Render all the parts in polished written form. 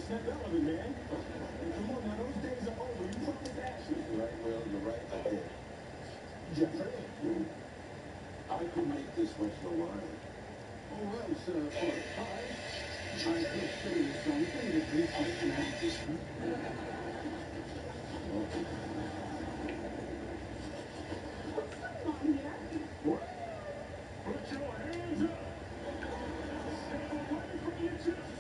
step element, man. Come on now, those days are over. You promised Ashley. Right, well, you're right, I did. Jeffrey. I could make this much no while. Oh, well, sir, for a time, I could show you something that makes you snap this one. What? Put your hands up. Step away from your chips.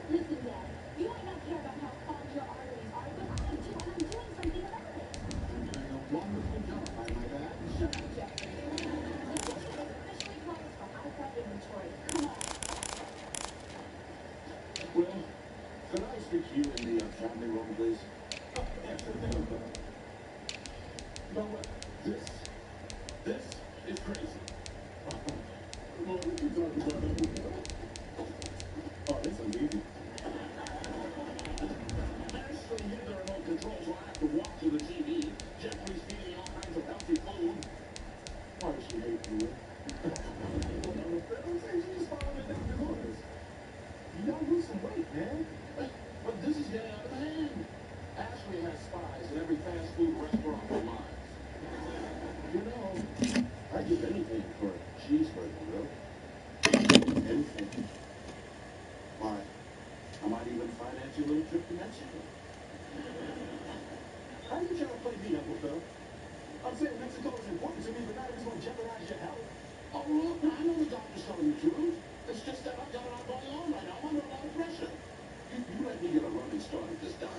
Listen, Dad, you might not care about how clogged your arteries are, but I do, and I'm doing something about it. You're doing a wonderful job, I might add. Shut up, Jeffrey. The kitchen is officially closed for high-prep inventory. Come on. Well, could I speak to you in the family room, please? Yes, sir. You know what? This is crazy. Well, what you talking about? Oh, this is easy. Ashley hit the remote control, so I have to walk to the TV. Jeffrey's feeding all kinds of healthy food. Why does she hate you? I'm saying she's following that because you gotta lose some weight, man. But this is getting out of hand. Ashley has spies in every fast food restaurant of lives. You know, I'd give anything for a cheeseburger, really. Anything. Why? I might even finance you a little trip to Mexico. How you trying to play me, Uncle Phil? I'm saying Mexico is important to me, but not it's going to jeopardize your health. Oh, look, I know the doctor's telling the truth. It's just that I've got a lot going on right now. I'm under a lot of pressure. You let me get a running start at this diet.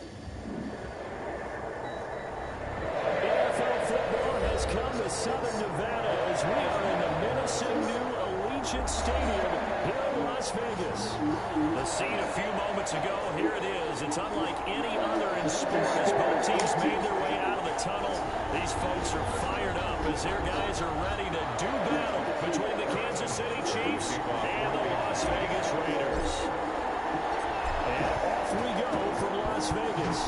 NFL football has come to Southern Nevada as we are in the Minnesota Allegiant Stadium here in Las Vegas. The scene a few moments ago, here it is. It's unlike any other in sport as both teams made their way out of the tunnel. These folks are fired up as their guys are ready to do battle between the Kansas City Chiefs and the Las Vegas Raiders. And off we go from Las Vegas.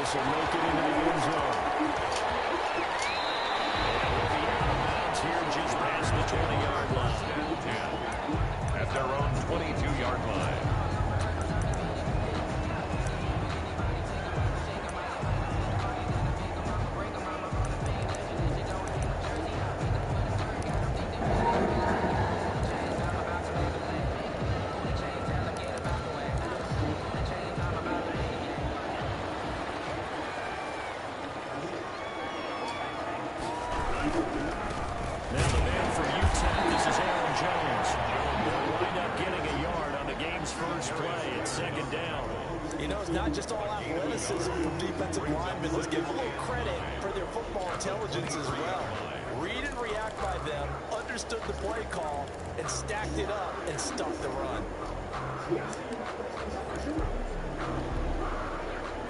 This will make it into the end zone. And we'll be out of bounds here just past the 20-yard line. At their own 22-yard line. Now the man from Utah, this is Aaron Jones. They'll wind up getting a yard on the game's first play. It's second down. You know, it's not just all athleticism from defensive linemen. Let's give them a little credit for their football intelligence as well. Read and react by them, understood the play call, and stacked it up and stuffed the run.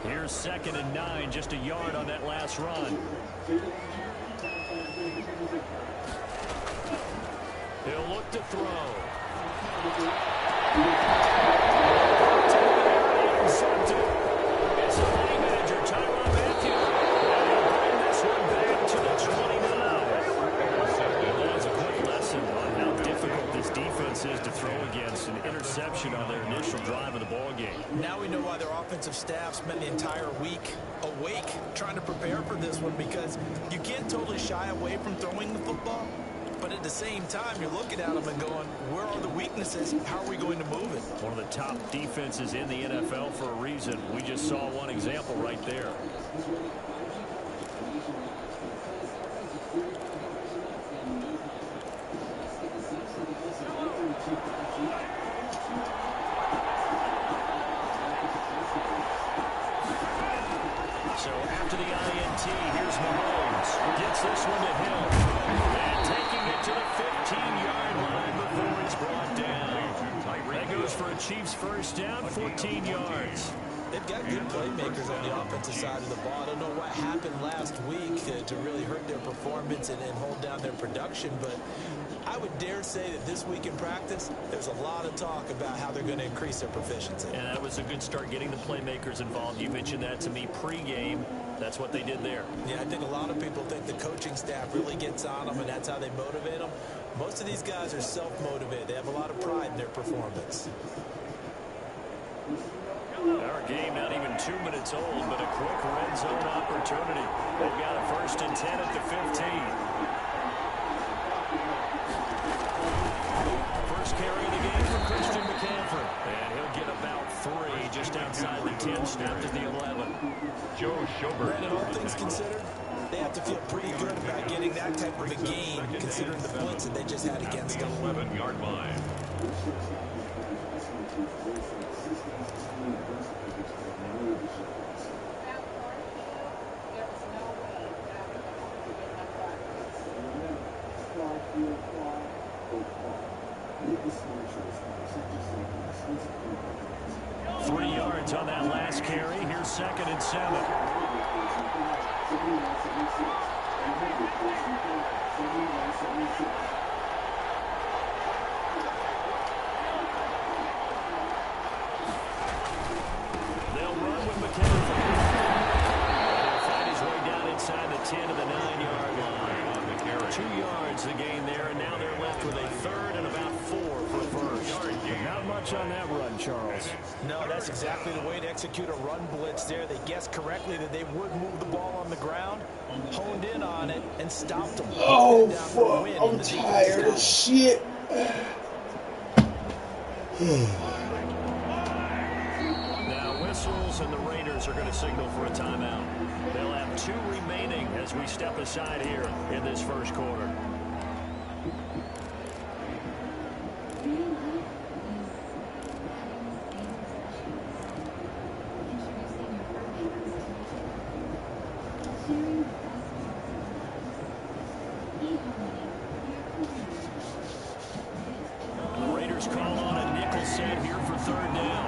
Here's 2nd and 9, just a yard on that last run. He'll look to throw. Intercepted. It's a playmaker, Tyrann Mathieu. And he'll bring this one back to the 29. Well, that's a quick lesson on how difficult this defense is to throw against. An interception on their initial drive of the ball game. Now we know why their offensive staff spent the entire week awake trying to prepare for this one, because you can't totally shy away from throwing the football. But at the same time, you're looking at them and going, where are the weaknesses? How are we going to move it? One of the top defenses in the NFL for a reason. We just saw one example right there. So after the INT, here's Mahomes. Gets this one to Hill. And taking it to the 15-yard line before it's brought down. That goes for a Chiefs first down, 14 yards. They've got good playmakers on the offensive side of the ball. I don't know what happened last week to really hurt their performance and hold down their production, but I would dare say that this week in practice, there's a lot of talk about how they're going to increase their proficiency. And that was a good start getting the playmakers involved. You mentioned that to me pregame. That's what they did there. Yeah, I think a lot of people think the coaching staff really gets on them, and that's how they motivate them. Most of these guys are self-motivated. They have a lot of pride in their performance. Our game not even 2 minutes old, but a quick red zone opportunity. They've got a 1st and 10 at the 15. First carry of the game for Christian McCaffrey. And he'll get about 3 just outside the 10, snapped at the 11. Joe Schobert. And all things considered, they have to feel pretty good about getting that type of a game, considering the points that they just had against them. 11-yard line. Three yards on that last carry. Here's 2nd and 7. They'll run with McCaffrey. He'll find his way down inside the 10 to the 9-yard line. 2 yards the gain there, and now they're left with a 3rd and about 4 for first. Not much on that run, Charles. No, that's exactly the way to execute a run blitz there. They guessed correctly that they would move the ball on the ground, honed in on it, and stopped them. Oh, fuck. I'm tired as shit. Now whistles, and the Raiders are going to signal for a timeout. They'll have 2 remaining as we step aside here in this first quarter. The Raiders call on a nickel set here for 3rd down.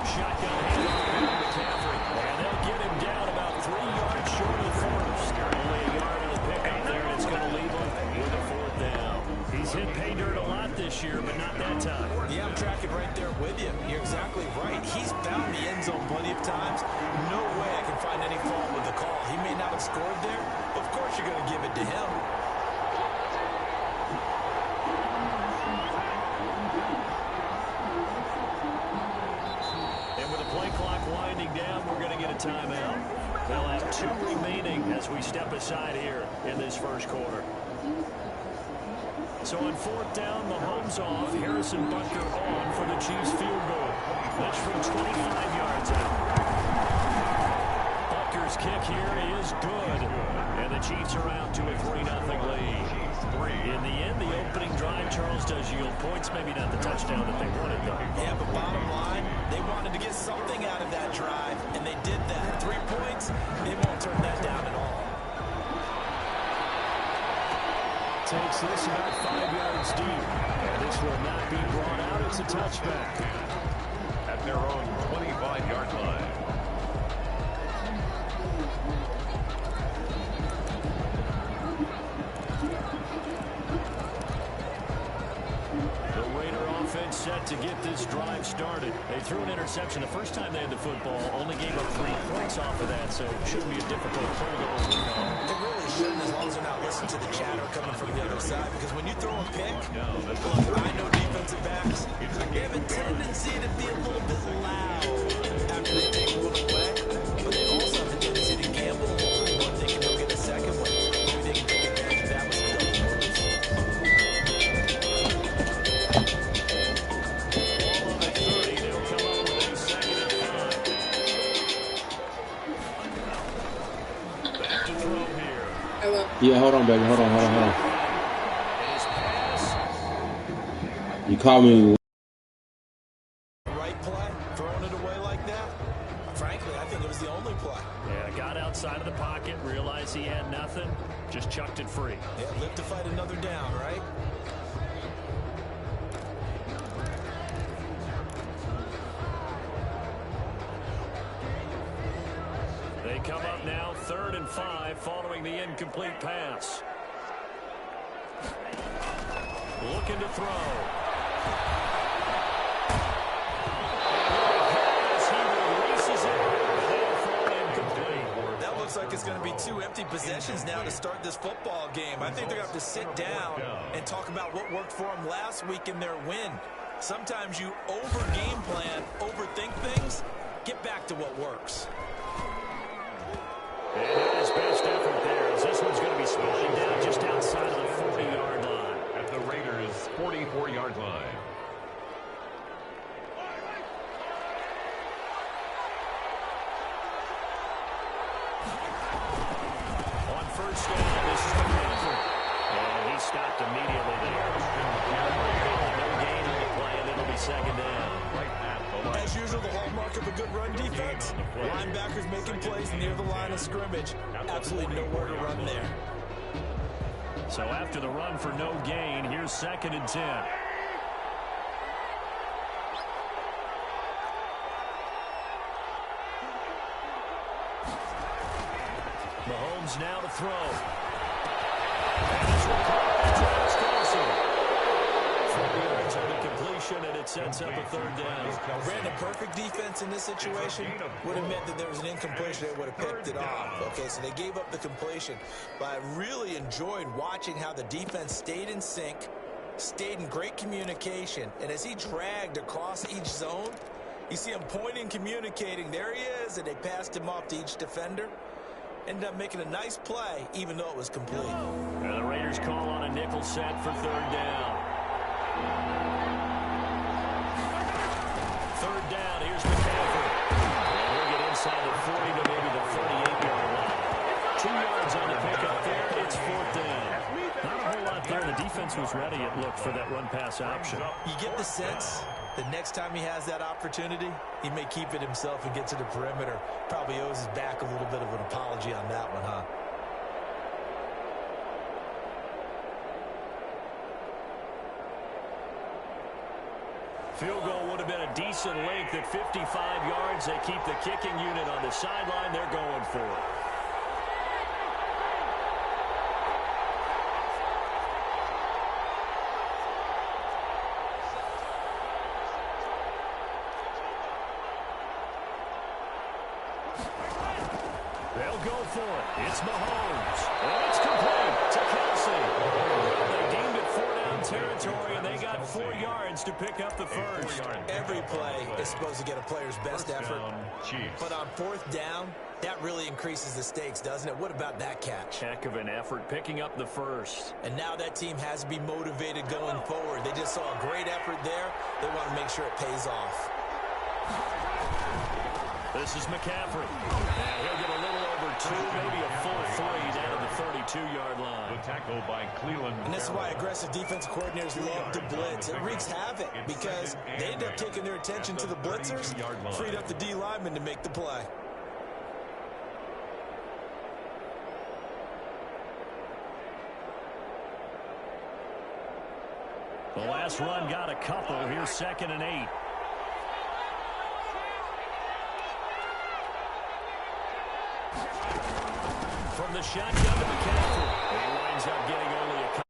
Shotgun handoff to McCaffrey. And they'll get him down about 3 yards short of the first. Only a yard of the pickup there, and it's going to leave him with a 4th down. He's hit pay dirt a lot this year, but not that time. Yeah, I'm tracking right there with you. You're exactly right. He's found the end zone plenty of times. No way I can find any fault with the call. He may not have scored there. Of course you're going to give it to him. And with the play clock winding down, we're going to get a timeout. They'll have 2 remaining as we step aside here in this first quarter. So on 4th down, Mahomes off. Harrison Butker on for the Chiefs field goal. That's from 25 yards out. Butker's kick here is good. And the Chiefs are out to a 3-0 lead. In the end, the opening drive, Charles, does yield points. Maybe not the touchdown that they wanted, though. Yeah, but bottom line, they wanted to get something out of that drive, and they did that. 3 points, they won't turn that down at all. Takes this about 5 yards deep. And this will not be brought out. It's a touchback. At their own 25-yard line. The Raider offense set to get this drive started. They threw an interception the first time they had the football, only gave up 3 points off of that, so it shouldn't be a difficult play to overcome. It really shouldn't, as long as they're not listening to the chatter coming from the other side, because when you throw a pick, look, I know defensive backs, they have a tendency to be a little bit loud after they take one away, but they also have a tendency to gamble a little bit more. They can go get a second one. Maybe they can take advantage of that with some double moves. Yeah, hold on, baby. Hold on. You call me. Right play, throwing it away like that. Frankly, I think it was the only play. Yeah, got outside of the pocket, realized he had nothing, just chucked it free. Yeah, live to fight another down, right? They come up now 3rd and 5 following the incomplete pass. Looking to throw. That looks like it's going to be 2 empty possessions now to start this football game. I think they're going to have to sit down and talk about what worked for them last week in their win. Sometimes you over-game plan, overthink things. Get back to what works. And his best effort there as this one's going to be spotted down just outside of the 40-yard line. At the Raiders' 44-yard line. On first down, this is McCaffrey. And he stopped immediately there. No gain on the play, and it'll be second down. As usual, the hallmark of a good run defense. Linebackers making plays near the line of scrimmage. Absolutely nowhere to run there. So after the run for no gain, here's 2nd and 10. Mahomes now to throw. And this will call Travis Kelce. 40 yards on the completion, and it sets up a 3rd down. Ran a perfect defense in this situation. Would have meant that there was an incompletion. They would have picked it off. Okay, so they gave up the completion. But I really enjoyed watching how the defense stayed in sync, stayed in great communication, and as he dragged across each zone, you see him pointing, communicating. There he is, and they passed him off to each defender. Ended up making a nice play, even though it was complete. And the Raiders call on a nickel set for 3rd down. 3rd down, here's McCaffrey. And we'll get inside the 40 to maybe the 38-yard line. 2 yards on the pickup there. It's 4th down. Not a whole lot there. The defense was ready, it looked, for that run-pass option. You get the sense the next time he has that opportunity, he may keep it himself and get to the perimeter. Probably owes his back a little bit of an apology on that one, huh? Field goal would have been a decent length at 55 yards. They keep the kicking unit on the sideline. They're going for it. They'll go for it. It's Mahomes. And it's complete to Kelce. They deemed it 4-down territory, and they got 4 yards to pick up the first. Every play is supposed to get a player's best effort. But on 4th down, that really increases the stakes, doesn't it? What about that catch? Heck of an effort picking up the first. And now that team has to be motivated going forward. They just saw a great effort there. They want to make sure it pays off. This is McCaffrey. And he'll get a little over 2, maybe a full 3 down to the 32-yard line. The tackle by Cleveland. And this is why aggressive defensive coordinators love to blitz. It wreaks havoc because they end up taking their attention to the blitzers, freed up the D lineman to make the play. The last run got a couple. Here's 2nd and 8. From the shotgun to McCaffrey. He winds up getting only a couple.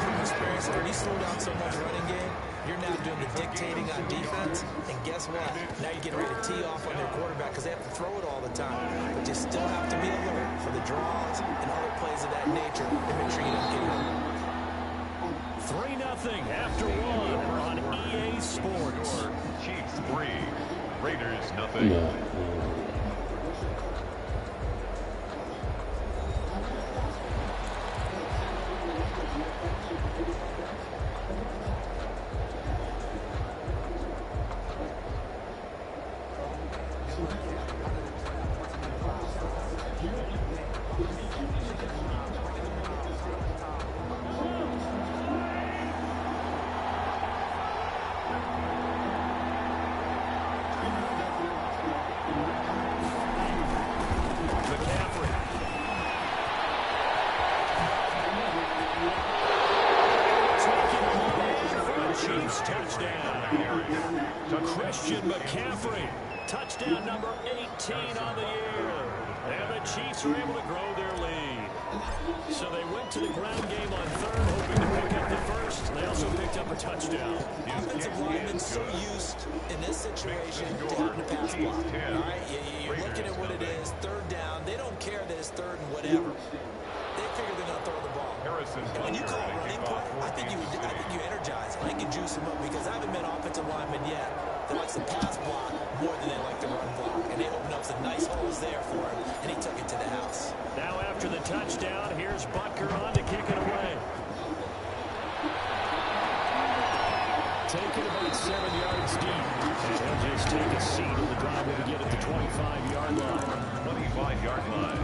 From experience, when you slow down so much running game, you're now doing the dictating on defense. And guess what? Now you're getting ready to tee off on their quarterback because they have to throw it all the time. But you still have to be alert for the draws and other plays of that nature to make sure you don't get hurt. 3-0 after 1 on EA Sports. Chiefs 3, Raiders nothing. McCaffrey, touchdown number 18 on the year. And the Chiefs are able to grow their lead. So they went to the ground game on third, hoping to pick up the first. They also picked up a touchdown. The offensive linemen so used in this situation to having a pass block. All right, you're looking at what it is, third down. They don't care that it's third and whatever. They figure they're going to throw the ball. And when you call a running play, I think you energize them. I can juice them up because I haven't met offensive linemen yet that likes the pass block more than they like the run block. And they opened up some nice holes there for him, and he took it to the house. Now after the touchdown, here's Butker on to kick it away. Taking about 7 yards deep. And he'll just take a seat in the drive to get at the 25-yard line. 25-yard line.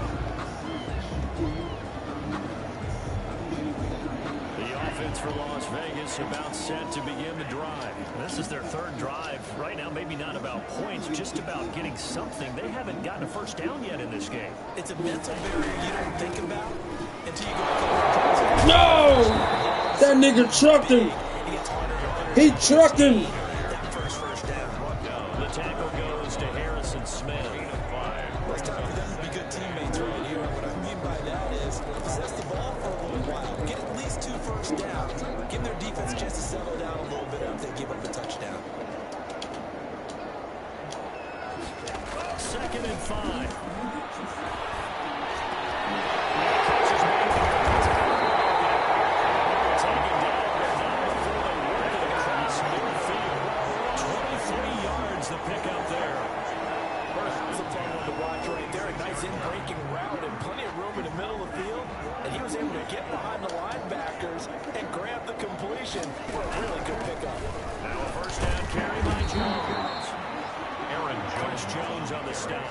The offense for Las Vegas about set to begin the drive. This is their third drive. Right now, maybe not about points, just about getting something. They haven't gotten a first down yet in this game. It's a mental barrier you don't think about until you go up. No! That nigga trucked him. He trucked him. First down. The tackle goes to Harrison Smith. It's time for them to be good teammates right here. What I mean by that is possess the ball for a little while. Get at least 2 first downs. Give their defense a chance to settle down a little bit after they give up a touchdown. 2nd and 5. The pickup there. It's a fun one to watch right there. A nice in-breaking route and plenty of room in the middle of the field. And he was able to get behind the linebackers and grab the completion for a really good pickup. Now a first down carry by Jones. Jones on the stop.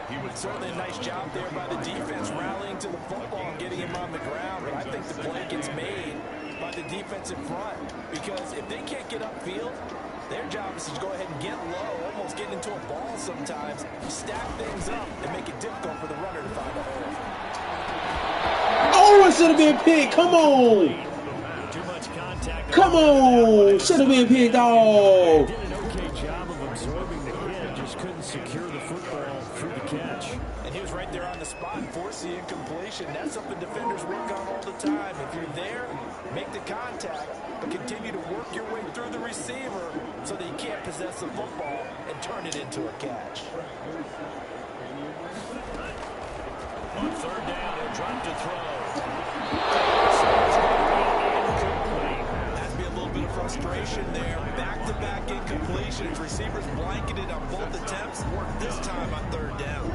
He was certainly a nice job there by the defense, rallying to the football and getting him on the ground. But I think the play gets made by the defense in front. Because if they can't get upfield, their job is to go ahead and get low, almost get into a ball sometimes, stack things up, and make it difficult for the runner to find a hole. Oh, it should have been picked. Come on. Too much contact. Come on. Should have been picked off. Did an okay job of absorbing the hit, just couldn't secure the football through the catch. And he was right there on the spot and forced the incompletion. That's something defenders work on all the time. If you're there, make the contact, but continue to work your way through the receiver so that you can't possess the football and turn it into a catch. On 3rd down, he'll drop to throw. Has to be a little bit of frustration there. Back-to-back incompletions. Receivers blanketed on both attempts. Worked this time on 3rd down.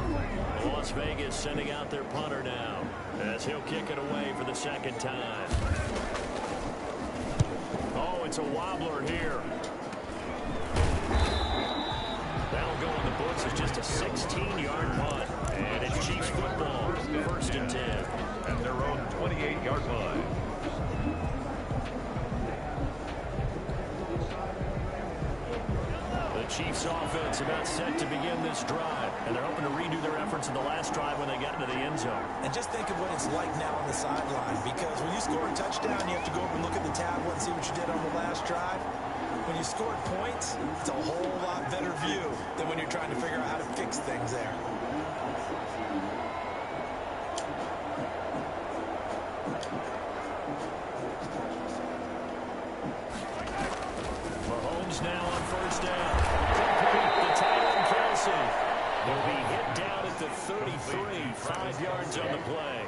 Las Vegas sending out their punter now as he'll kick it away for the 2nd time. Oh, it's a wobbler here. That'll go in the books as just a 16-yard punt. And it's Chiefs football, 1st and 10. At their own 28-yard line. The Chiefs offense about set to begin this drive. And they're hoping to redo their efforts in the last drive when they got into the end zone. And just think of what it's like now on the sideline, because when you score a touchdown, you have to go over and look at the tablet and see what you did on the last drive. When you scored points, it's a whole lot better view than when you're trying to figure out how to fix things there. Mahomes now on 1st down. The tight end Kelsey will be hit down at the 33. 5 yards on the play.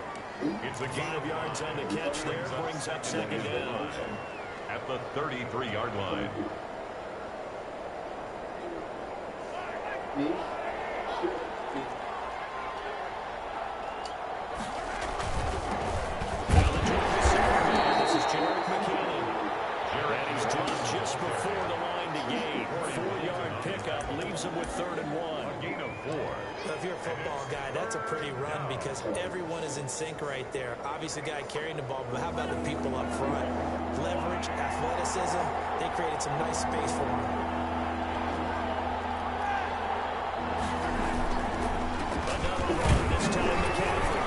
It's a 5 yards on the catch there. Brings up 2nd down. At the 33-yard line. This is Jarek McKinnon. And he's dropped just before the line to gain. 4-yard pickup leaves him with 3rd and 1. A gain of 4. If you're a football guy, that's a pretty run because everyone is in sync right there. Obviously, the guy carrying the ball, but how about the people up front? Leverage, athleticism, they created some nice space for him. Another run, this time McCaffrey.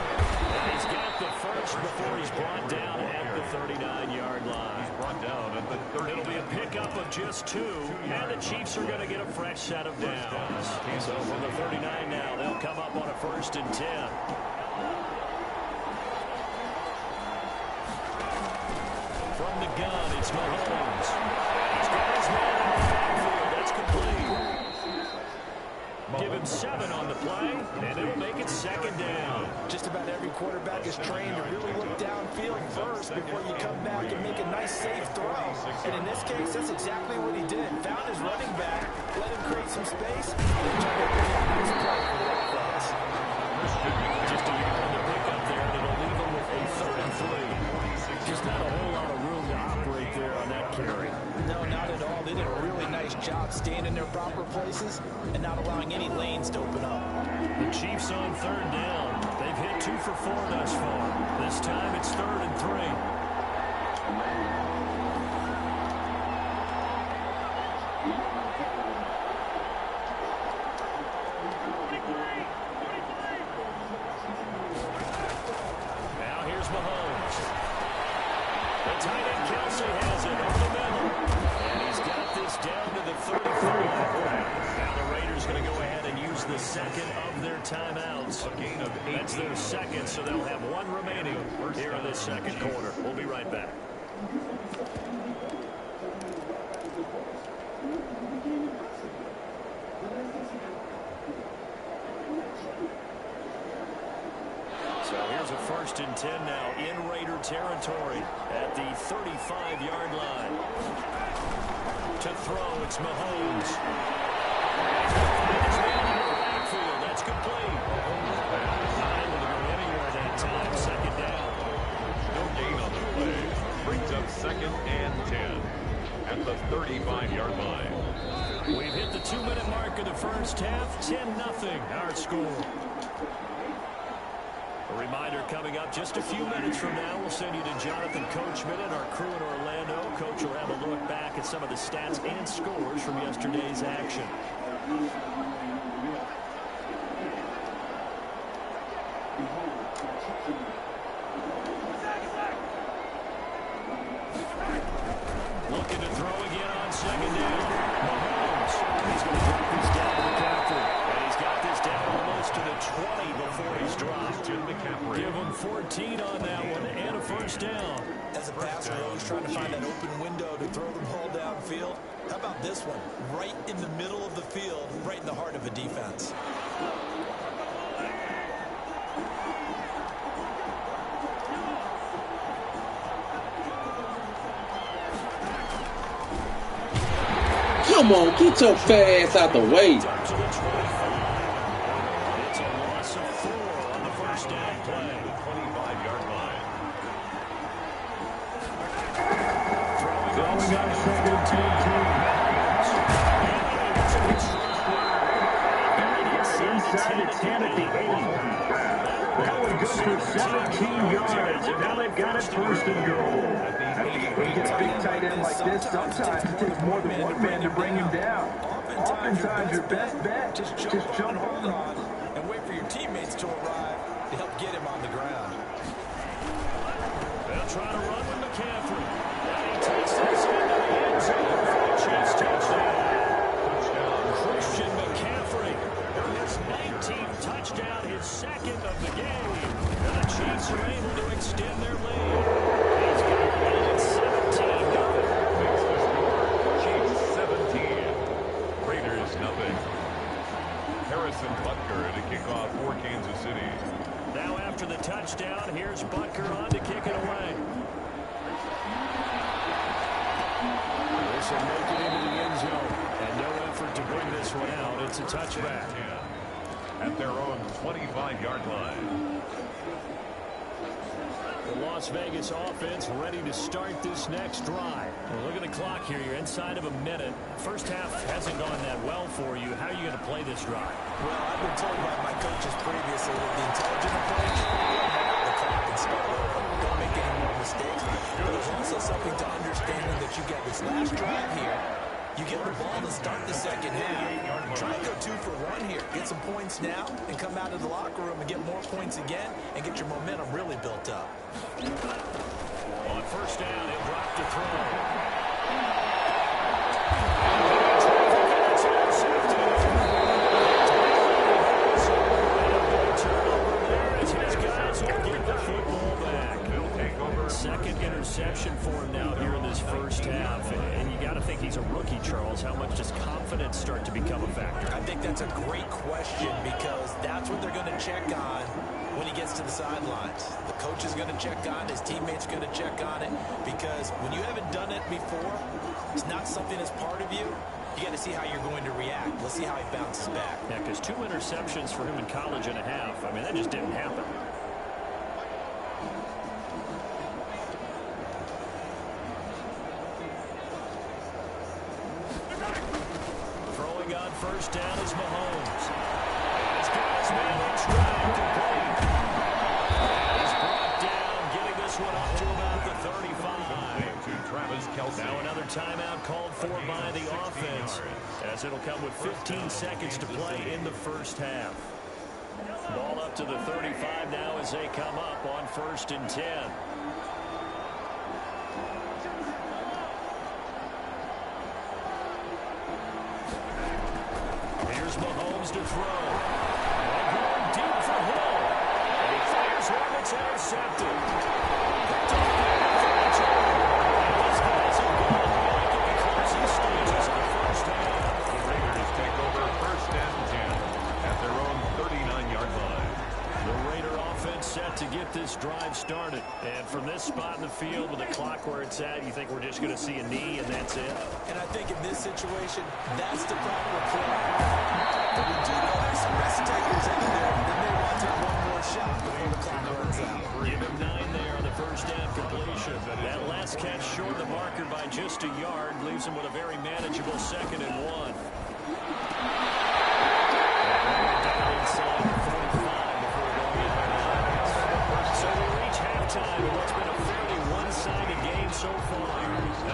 And he's got the first before he's brought down at the 39-yard line. He's brought down at the 30. It'll be a pickup of just 2, and the Chiefs are going to get a fresh set of downs. So from the 39 now, they'll come up on a 1st and 10. mistakes before you come back and make a nice, safe throw. And in this case, that's exactly what he did. Found his running back, let him create some space, and turned it into a nice play for the offense. Just a yard on the pickup there, and it'll leave him with a 3rd and 3. Just not a whole lot of room to operate there on that carry. No, not at all. They did a really nice job staying in their proper places and not allowing any lanes to open up. The Chiefs on 3rd down. They've hit 2 for 4 thus far. This time it's 3rd and 3. Now here's Mahomes. The tight end Kelsey has it over the middle. And he's got this down to the 35. Now the Raiders going to go ahead and use the second of their timeouts. A gain of 8. That's their second, so they'll have 1 remaining here in this second quarter. We'll be right back. So here's a 1st and 10 now in Raider territory at the 35-yard line. To throw, it's Mahomes. That's complete. Not able to go anywhere that time. 2nd down. No gain on the play. Brings up 2nd and 10 at the 35-yard line. We've hit the 2-minute mark of the first half. 10-0 our score. A reminder coming up just a few minutes from now. We'll send you to Jonathan Coachman and our crew in Orlando. Coach will have a look back at some of the stats and scores from yesterday's action. Looking to throw again on 2nd down. Mahomes. He's going to drop this down to McCaffrey. And he's got this down almost to the 20 before he's dropped. Give him 14 on that one and a 1st down. As a passer, always trying to find that open window to throw the ball downfield. How about this one? Right in the middle of the field, right in the heart of a defense. Come on, get your fast out the way. It's a loss of 4 on the 1st down play. 25-yard line. Throwing on 17 inside the 10 at the 8. That one goes for 17 yards, and now they've got it 1st and goal. Against a big tight end like this, sometimes it takes more than one man to bring him down. Oftentimes your best bet, just jump on and wait for your teammates to arrive to help get him on the ground. They'll try to run with McCaffrey. And he takes this into the end zone for the Chiefs touchdown. Christian McCaffrey. His 19th touchdown, his 2nd of the game. And the Chiefs are able to extend their lead. He's got it at 17. Makes the score. Chiefs 17. Raiders nothing. Harrison Butker to kick off for Kansas City. Now after the touchdown, here's Butker on to kick it away. This will make it into the end zone. And no effort to bring this one out. It's a touchback. At their own 25-yard line. The Las Vegas offense ready to start this next drive. Well, look at the clock here. You're inside of a minute. First half hasn't gone that well for you. How are you going to play this drive? Well, I've been told by my coaches previously that the intelligent approach, the clock can start over. Don't make any more mistakes. But there's also something to understanding that you get this last drive here. You get the ball to start the second half. Try and go 2 for 1 here. Get some points now and come out of the locker room and get more points again and get your momentum really built up. On 1st down, he'll drop to throw. Second interception for him now here in this first half. And you got to think he's a rookie, Charles, how much does confidence start to become a factor? I think that's a great question because that's what they're going to check on when he gets to the sidelines. The coach is going to check on, his teammates are going to check on it, because when you haven't done it before, it's not something that's part of you. You got to see how you're going to react. Let's see how he bounces back. Yeah, because 2 interceptions for him in college and a half, I mean, that just didn't happen. Throwing on first down is Mahomes. He's got his man in stride, complete. He's brought down, getting this one up to about the 35. To Travis Kelce. Now another timeout called for by the offense, as it'll come with 15 seconds to play in the first half. Ball up to the 35 now as they come up on 1st and 10. Here's Mahomes to throw. And going deep for Hill. And he fires one that's intercepted. Picked off there for the return. And these guys have gone back in the closing stages of the first half. The Raiders take over 1st and 10 at their own 39-yard line. The Raider offense set to get this drive started. And from this spot in the field with the clock where it's at, you think we're just going to see a knee and that's it? And I think in this situation, that's the proper play. But we do know there's some risk takers in there, and they want to take one more shot before the clock runs out. Give him 9 there on the first down completion. That last catch short the marker by just a yard, leaves him with a very manageable 2nd and 1. Down inside the 45 before going in by the So we reach halftime in what's been a fairly one-sided game so far.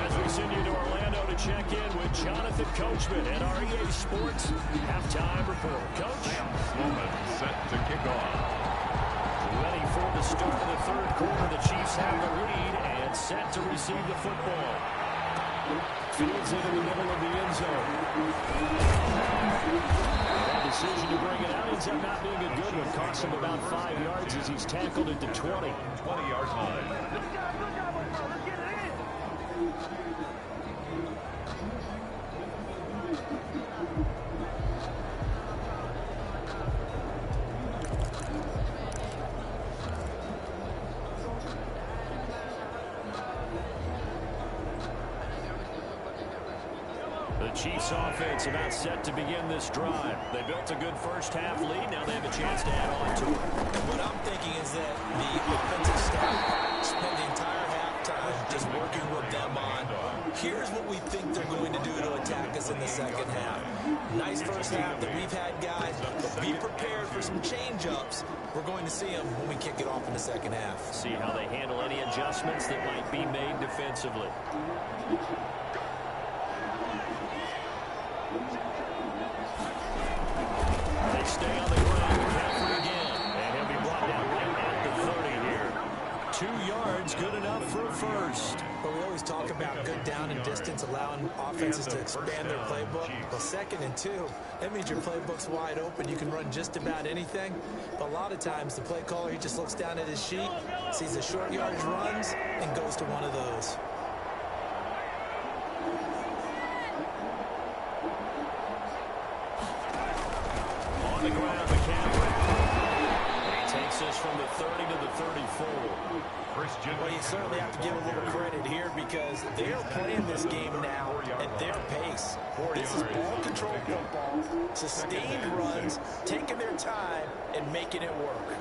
As we send you to Orlando to check in with Jonathan Coachman at our EA Sports Halftime Report. Coach? Moment set to kick off. Ready for the start of the 3rd quarter. The Chiefs have the lead and set to receive the football. Fields it in the middle of the end zone. That decision to bring it out ends up not being a good one. Cost him about 5 yards as he's tackled at the 20. 20-yard line. The Chiefs offense about set to begin this drive. They built a good first half lead. Now they have a chance to add on to it. And what I'm thinking is that the offensive staff spent the entire halftime just working with them on, here's what we think they're going to do to attack us in the second half. Nice first half that we've had, guys, but be prepared for some change-ups. We're going to see them when we kick it off in the second half. See how they handle any adjustments that might be made defensively. They stay on the ground. McCaffrey again. And he'll be brought down right at the 30 here. 2 yards, good enough for a first. But we always talk about good down and distance, allowing offenses to expand their playbook. Well, 2nd and 2, that means your playbook's wide open. You can run just about anything. But a lot of times, the play caller, he just looks down at his sheet, sees the short yardage runs, and goes to one of those. On the ground, McCaffrey. And he takes this from the 30 to the 34. Well, you certainly have to give a little credit here because they're playing this game now at their pace. This is ball control football, sustained runs, taking their time and making it work.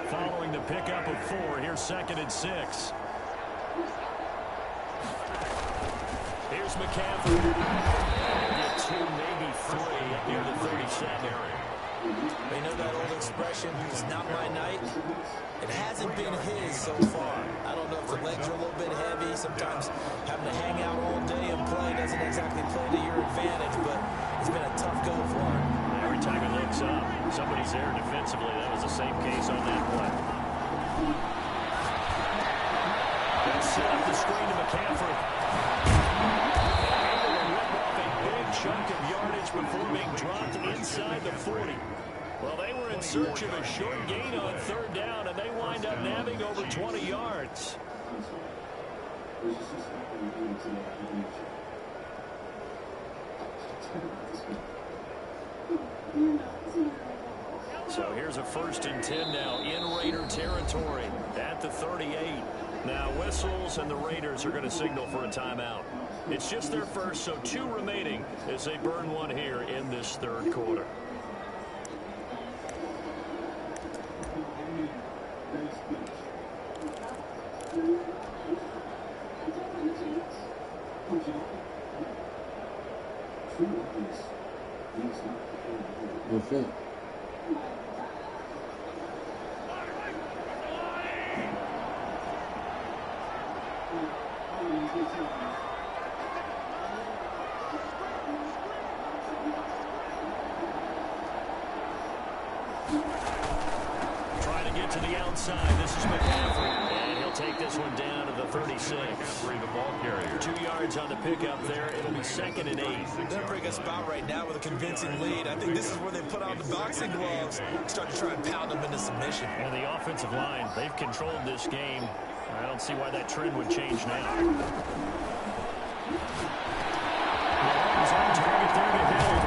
Following the pickup of 4, here's 2nd and 6. Here's McCaffrey. Get 2, maybe 3 up near the 37 area. They know that old expression, it's not my night. It hasn't been his so far. I don't know if the legs are a little bit heavy. Sometimes having to hang out all day and play doesn't exactly play to your advantage, but it's been a tough go for him. Every time he looks up, somebody's there defensively. That was the same case on that play. They'll set up the screen to McCaffrey. Able to rip off a big chunk of yardage before being dropped inside the 40. Well, they were in search of a short gain on 3rd down, and they wind up nabbing over 20 yards. There's just some stuff that we do today I think we should. So here's a 1st and 10 now in Raider territory at the 38. Now whistles and the Raiders are going to signal for a timeout. It's just their first, so 2 remaining as they burn one here in this 3rd quarter. Okay. Trying to get to the outside. This is McCaffrey. And he'll take this one down to the 36. The ball carrier. 2 yards on the pickup there. It'll be 2nd and 8. They're bringing us about right now with a convincing lead. I think this is where they put on the boxing gloves, start to try and pound them into submission. And the offensive line, they've controlled this game. I don't see why that trend would change now. Mahomes on target there to Hill.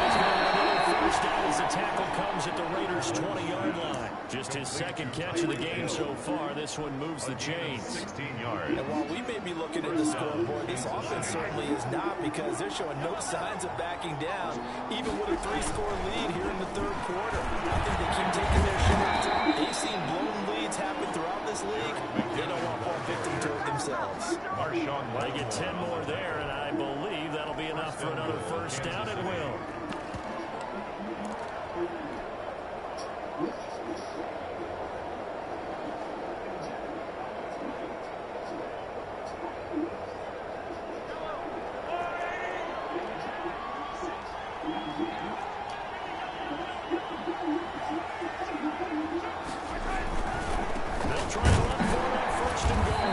He's going to have another first down as the tackle comes at the Raiders' 20-yard line. Just his 2nd catch of the game so far. This one moves the chains. 16 yards. And while we may be looking at the scoreboard, this offense certainly is not, because they're showing no signs of backing down, even with a 3-score lead here in the 3rd quarter. I think they keep taking their shots. They've seen blown leads happen throughout this league. They don't want more victim to it themselves. They get 10 more there, and I believe that'll be enough for another first down at will. They'll try to run for it on 1st and goal.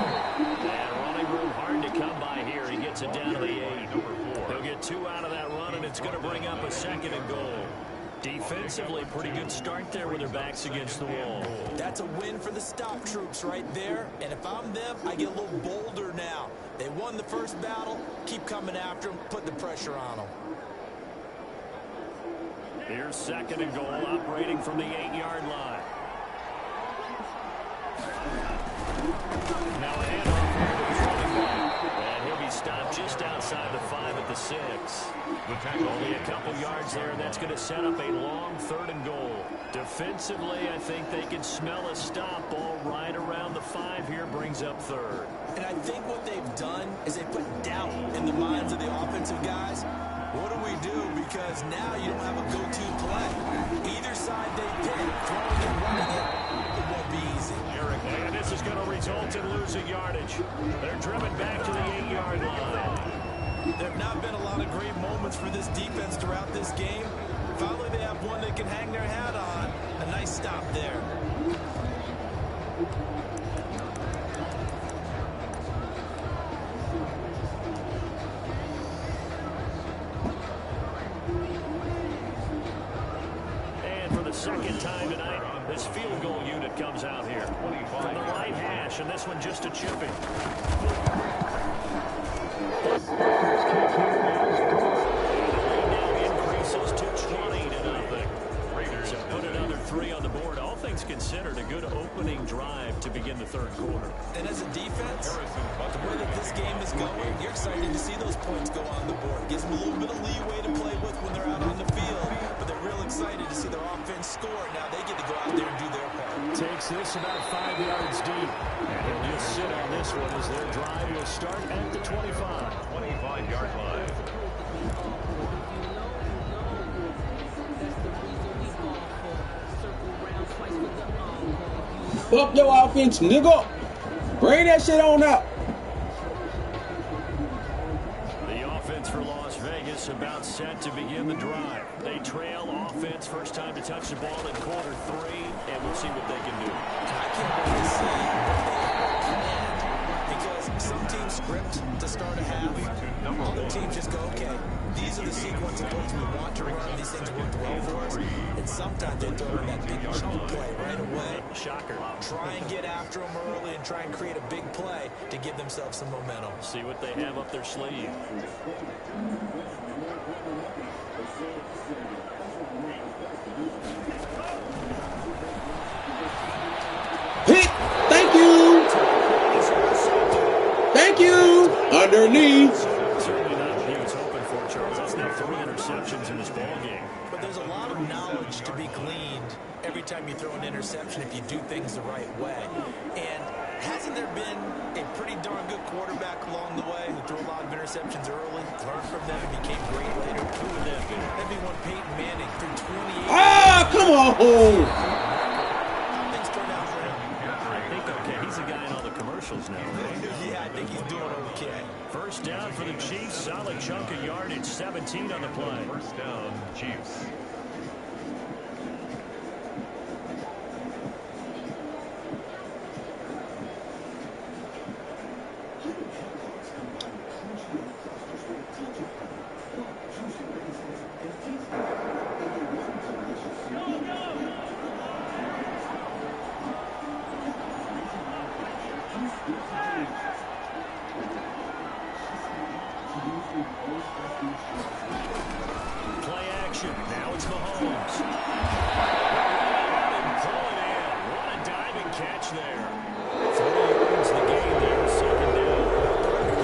And running room hard to come by here. He gets it down to the 8. They'll get 2 out of that run, and it's going to bring up a 2nd and goal. Defensively, pretty good start there with their backs against the wall. That's a win for the stop troops right there. And if I'm them, I get a little bolder now. They won the first battle. Keep coming after them. Put the pressure on them. Here's 2nd and goal, operating from the 8-yard line. Now a handoff here to his running back. And he'll be stopped just outside the 5 at the 6. Only a couple yards there, and that's going to set up a long 3rd and goal. Defensively, I think they can smell a stop. Ball right around the 5 here, brings up 3rd. And I think what they've done is they put doubt in the minds of the offensive guys. What do we do? Because now you don't have a go-to play. Either side they pick, throwing it, running it won't be easy. And this is going to result in losing yardage. They're driven back to the 8-yard line. There have not been a lot of great moments for this defense throughout this game. Finally, they have one they can hang their hat on. A nice stop there. And for the 2nd time tonight, this field goal unit comes out here. From the right hash, and this one just a chipping. Increases to 20-0. So put another 3 on the board. All things considered, a good opening drive to begin the 3rd quarter. And as a defense, the way that this game is going, you're excited to see those points go on the board. Gives them a little bit of leeway to play with when they're out on the field. But they're real excited to see their offense score. Now they get to go out there and do their part. Takes this about 5 yards deep. And he'll just sit on this one as their drive will start at the 25. 25-yard line. Fuck your offense, nigga. Bring that shit on out. The offense for Las Vegas about set to begin the drive. They trail offense, first time to touch the ball in quarter 3, and we'll see what they can do. I can't wait to see what they have because some teams script to start a half. Other teams just go, okay, these are the sequence of plays we want to run. These things worked well for us. And sometimes they throw in that big chunk play right away. Shocker. Try and get after them early and try and create a big play to give themselves some momentum. See what they have up their sleeve. Pick. Thank you. Thank you. Underneath. Certainly not what he was hoping for, Charles. That's now 3 interceptions in this ball game. But there's a lot of knowledge to be gleaned every time you throw an interception if you do things the right way. And hasn't there been a pretty darn good quarterback along the way who threw a lot of interceptions early, learned from them, and became great later? Who would that be? That'd be one Peyton Manning threw 28. Ah, come on. How things turned out for him? I think okay. He's the guy in all the commercials now, right? Yeah, I think he's doing okay. First down for the Chiefs. Solid chunk of yardage. 17 on the play. First down, Chiefs. Play action. Now it's Mahomes. Pull it in. What a diving catch there. 3 yards the game there. Second down.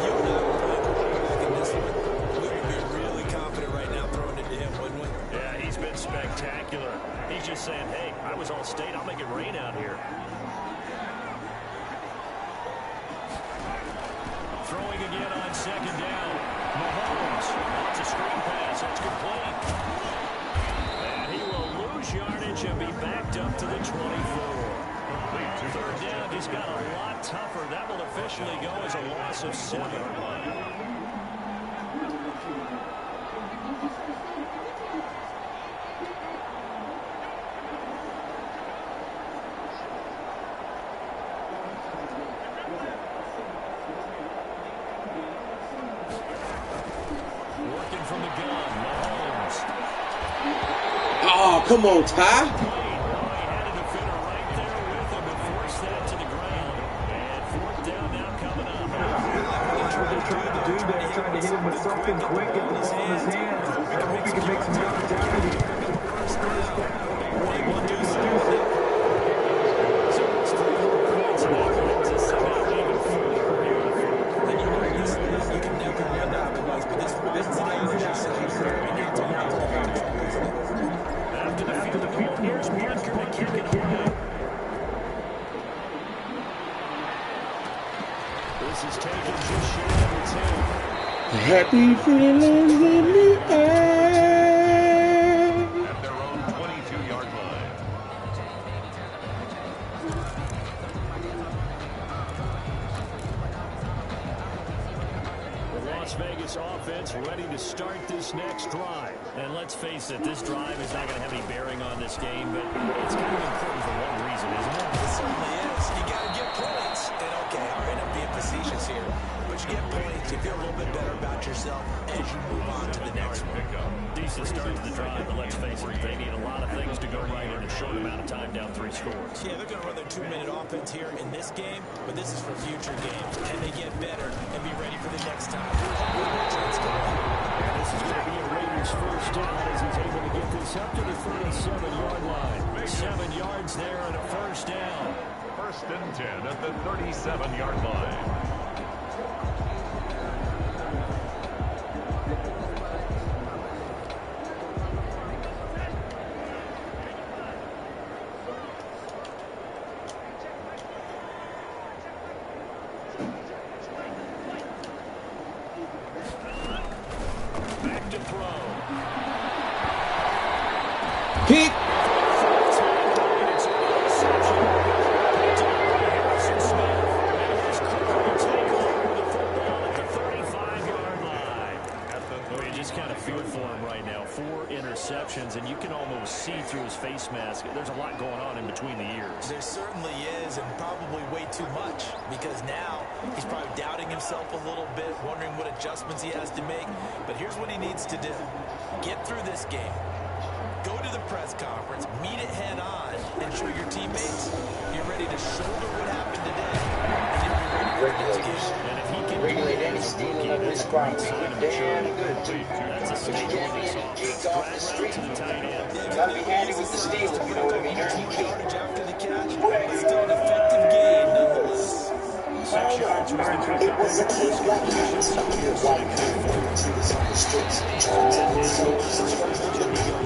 You and I were playing quarterback in this one. We would be really confident right now throwing it to him, wouldn't we? Yeah, he's been spectacular. He's just saying, hey, I was all state. I'll make it rain out here. Throwing again on second down. Mahomes. It's a screen pass. That's complete. And he will lose yardage and be backed up to the 24. Third down just got a lot tougher. That will officially go as a loss of 7. Working from the gun, Mahomes. Oh, come on, Ty. He had a defender right there with him to force that to the ground. And 4th down now coming up. That's what they're trying to do there, trying to hit him with something quick, get the ball in his hands. I hope he can make some yards out of it. So it's 3 more points, and that brings us about even further. And you know, you can never win otherwise, but this After the field goal, here's Parker to kick it away. This is taken just short of the 10. Happy feelings in the air. At their own 22-yard line. The Las Vegas offense ready to start this next drive. And let's face it, this drive is not going to have any bearing on this game, but it's kind of important for one reason, isn't it? It certainly is. You got to get points. And okay, all right, I'm being facetious here. But you get points, you feel a little bit better about yourself as you move on to the next one. Decent start to the drive, but let's face it, they need a lot of things to go right in a short amount of time, down 3 scores. Yeah, they're going to run their 2-minute offense here in this game, but this is for future games. Can they get better and be ready for the next time? And this is going to be a Raiders first down as he's able to get this up to the 37-yard line. 7 yards there and a first down. First and 10 at the 37-yard line. Back to throw. Pick. It's an interception. Picked up by Harrison Smith. And his crew will take over the football at the 35-yard line. Well, you just kind of feel for him right now. 4 interceptions, and you can almost see through his face mask. There's a lot going on in between the ears. There certainly is, and probably way too much, because now he's probably doubting himself a little bit, wondering what adjustments he has to make. But here's what he needs to do. Get through this game. Go to the press conference, meet it head on, and show your teammates you're ready to shoulder what happened today, and you'll be ready regulators. Regulate any stealing of this crime. We're damn good too. But you can't be any geek off the street. Gotta be handy with the steel, if you know what I mean. Earn your keep. After the catch, but still an effective game nonetheless. It was a kid black man, white man, she was on the streets, trying to tell his story,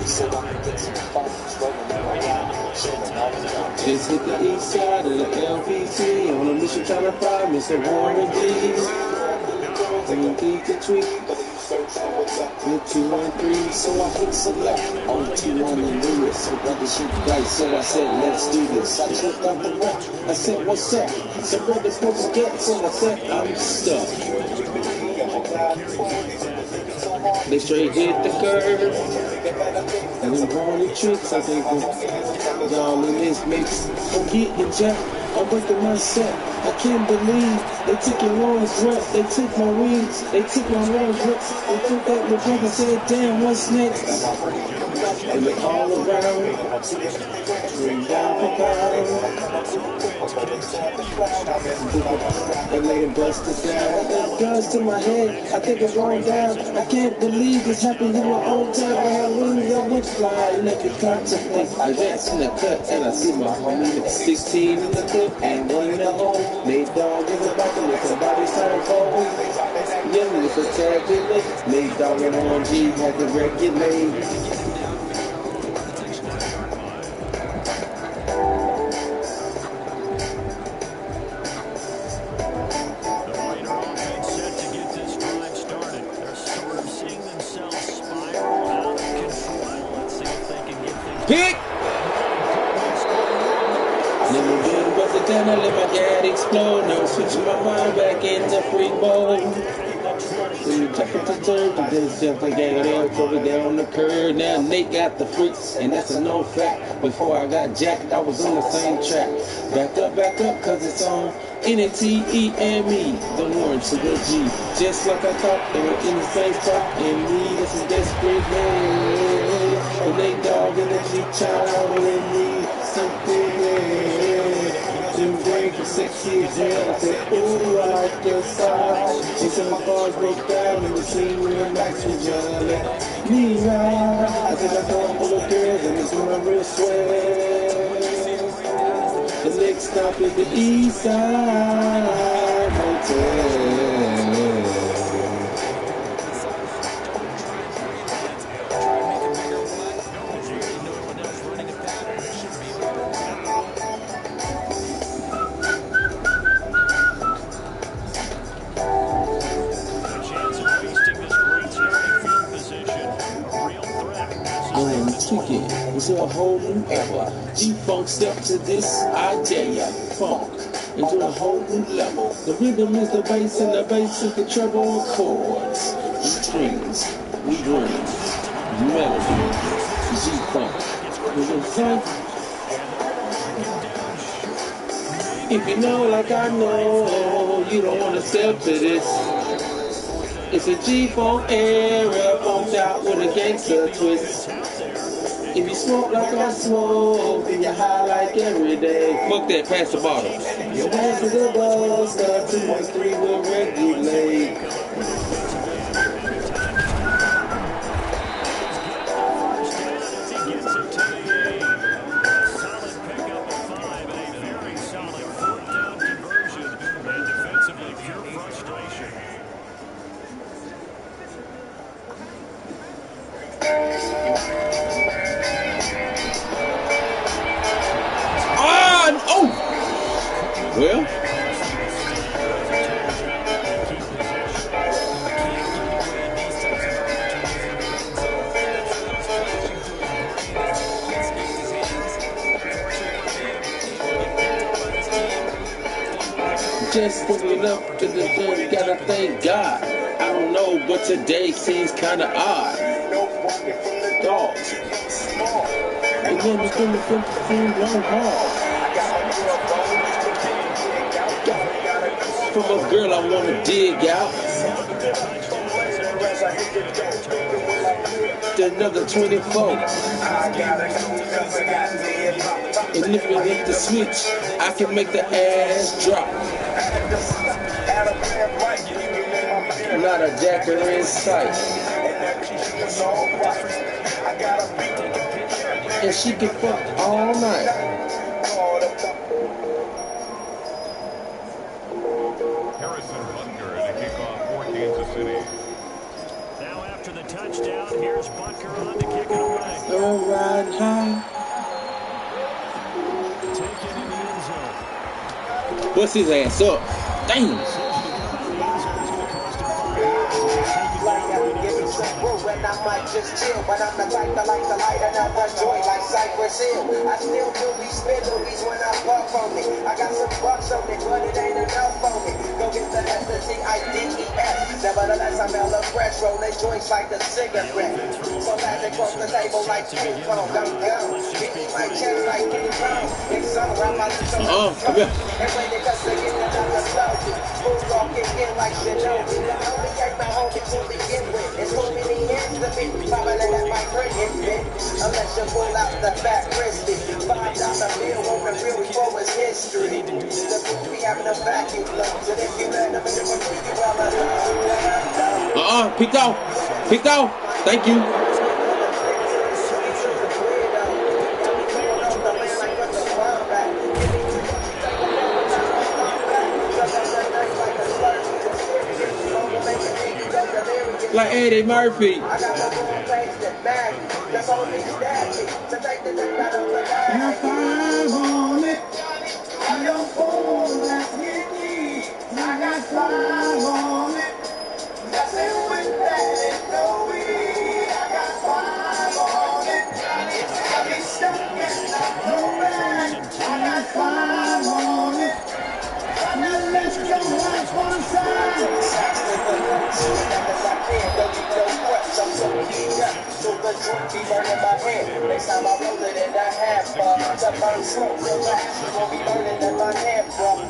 so I could get some phones rolling around, chilling all around. Just hit the east side of the LPC, on a mission trying to find Mr. Warren G. And keep the tweet. With 213, so I hit select on 21 and Lewis. So brother shoot dice, so I said, let's do this. I looked out the rep, I said, what's up? So what the supposed to get? So I said, I'm stuck. They straight hit the curve. And them horny tricks, I think y'all in this mix. I'm getting jacked. I'm breaking my set. I can't believe they took your Lawrence rep. They took my wings. They took my Lawrence reps. They took that my brother said, damn, what's next? And they all around. Bring down for power. And they bust it down. That guns to my head. I think it's going down. I can't believe this happened in my own time. When I lose, I would fly. Let me contemplate. I dance in the cut and I see my homie 16 in the clip. And one in the hole, Nate Dogg in the back and let somebody turn cold. Yeah, it's a tabulate. Nate Dogg and OMG had to regulate. Pick! Never been but the time I let my dad explode. Now I'm switching my mind back into free bowl. When you jump into turn, today's just like gang there, throw it down the curve. Now Nate got the freaks, and that's a no fact. Before I got jacked, I was on the same track. Back up, cause it's on N-A-T-E-M-E. The one to the G. Just like I thought, they were in the same spot. And me, this is desperate man. And they dog in the G-child, and me, something red. Them break for 6 years, I said, ooh, I like the side. She said my cars broke down in the scene where Max was young. Me, I said I'm going full of girls, and it's when I real sweat. The next stop is the East Side Hotel. It's a whole new era. G-Funk step to this, I dare ya. Funk into a whole new level. The rhythm is the bass and the bass is the treble chords. Strings, drums, melody, G-Funk. With a funk. If you know like I know, you don't want to step to this. It's a G-Funk era, funked out with a gangster twist. If you smoke like I smoke, then you high like every day. Fuck that, pass the bottle. Your ass is a buzz, got 213 will regulate. Well, just pulling up to the journey, gotta thank God. I don't know, but today seems kinda odd. Dogs. And then it's gonna from long haul. From a girl I wanna dig out. Another 24. And if it hit the switch, I can make the ass drop. not a jacker in sight. And she can fuck all night. Harrison Butker to kick off for Kansas City. Now after the touchdown, here's Butker on to kick it away. Go ride high. Take it in the end zone. Bust his ass up. Damn. And I might just chill, but I'm the type that like to light another joy like Cypress Hill. I still do these spit movies when I puff on it. I got some bucks on it, but it ain't enough on it. Go get the S-T-I-D-E-S. Nevertheless, I'm hella fresh, rolling joints like a cigarette. So glad they cross the table like King Kong. I'm gone. Beat my chest like King Kong. It's all around my lips, I'm Come here. and when they cut the get another slowly. Full rock in like Shinobi. The only game my homie to begin with. It's too many hands to be. Probably that might bring it, bitch. Unless you pull out the fat frisbee. $5 bill on the real before it's history. The food be having a vacuum lungs. And if you let them in for free, you well Picked off. Picked off. Thank you. Like Eddie Murphy. I got my own face that bag. That's all me stabby. To take the thing out of the bag. Now five on it. I don't fall, that's me. I got 5 on it. Nothing with that and no weed. I got 5 on it. I get stuck and I go back. I got 5 on it. Now let's go out one side. I'm so heat up, so the truth be burning my hand. Next time I roll it in a half bar, to burn smoke, so last won't be burning in my hand, bro.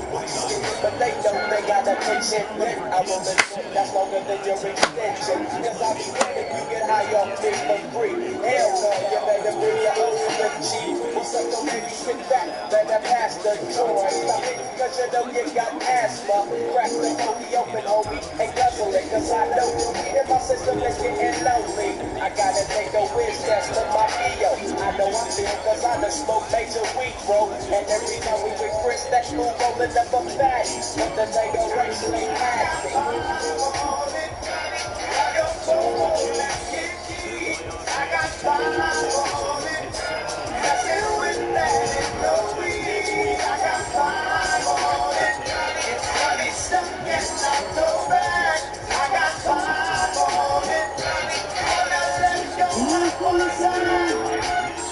But they don't, they got a patient lit. I roll it that's longer than your extension. Cause I be ready, you get high off this for free. Hell no, you better bring your own the G. What's up, don't make me sit back, better pass the joy. Stop it, cause you know you got asthma. Crack the homie open, homie, and guzzle it, cause I know you in my system is getting lonely. I gotta take a whiz test for my EO. I know I'm feeling cause I done smoked major weed, bro. And every time we with Chris, that fool rolling up a fatty. But the nigga race ain't happy. I got 5 on it. Nothing with that and no weed. I got 5 on it. It's funny stuff and not no bad. I got 5 on it.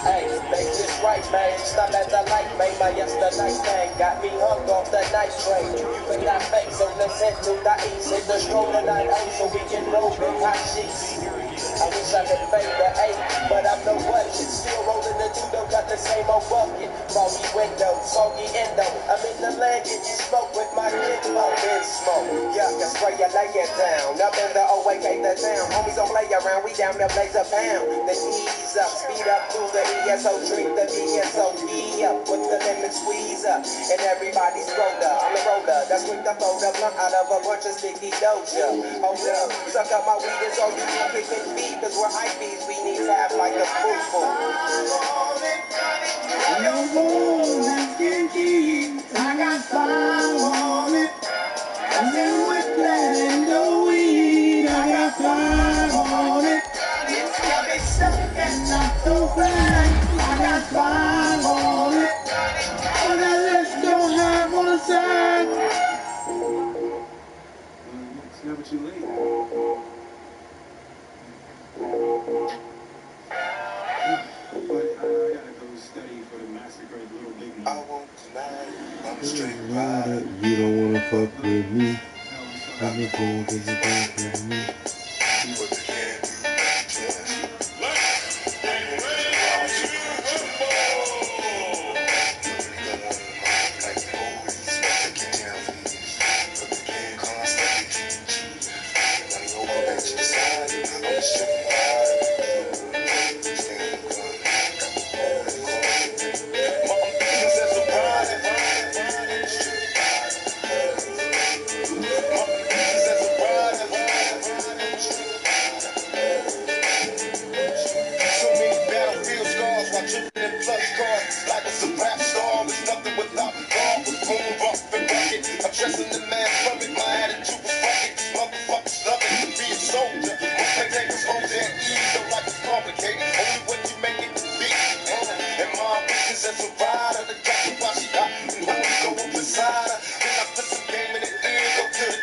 Hey, make this right, man. Stop at the light, man. My yesterday thing got me hung off the night train. You can not fake, so let's head to the east. Hit the stroll tonight, so we can roll in hot sheets. I wish I could fade the 8, but I'm no budget. Still rolling the doodle, got the same old bucket. Foggy window, soggy endo. I'm in the land, get you smoke with my kid. In smoke, yuck, I spray you, lay it down. Up in the OAK, the town. Homies don't play around, we down there blaze a pound. Then ease up, speed up to the ESO, treat the ESOE up. With the lemon squeeze up, and everybody's roller. I'm a roller, that's quick to fold up, blunt out of a bunch of sticky doja. Hold up, suck up my weed, it's all you can kick and feed. Cause we're IPs, we need to have like a spoonful. I got 5 on it. Nothing with that and no weed. I got 5 on it. It's got me stuck and not so bad. I got 5 on it. Oh, now let's go have on the side. It's never too late. But I gotta go study for the massacre of Little Big Man. I won't deny, I'm a straight rider. You don't wanna fuck with me. I'm a boy, cause you don't with me. But you can't trust.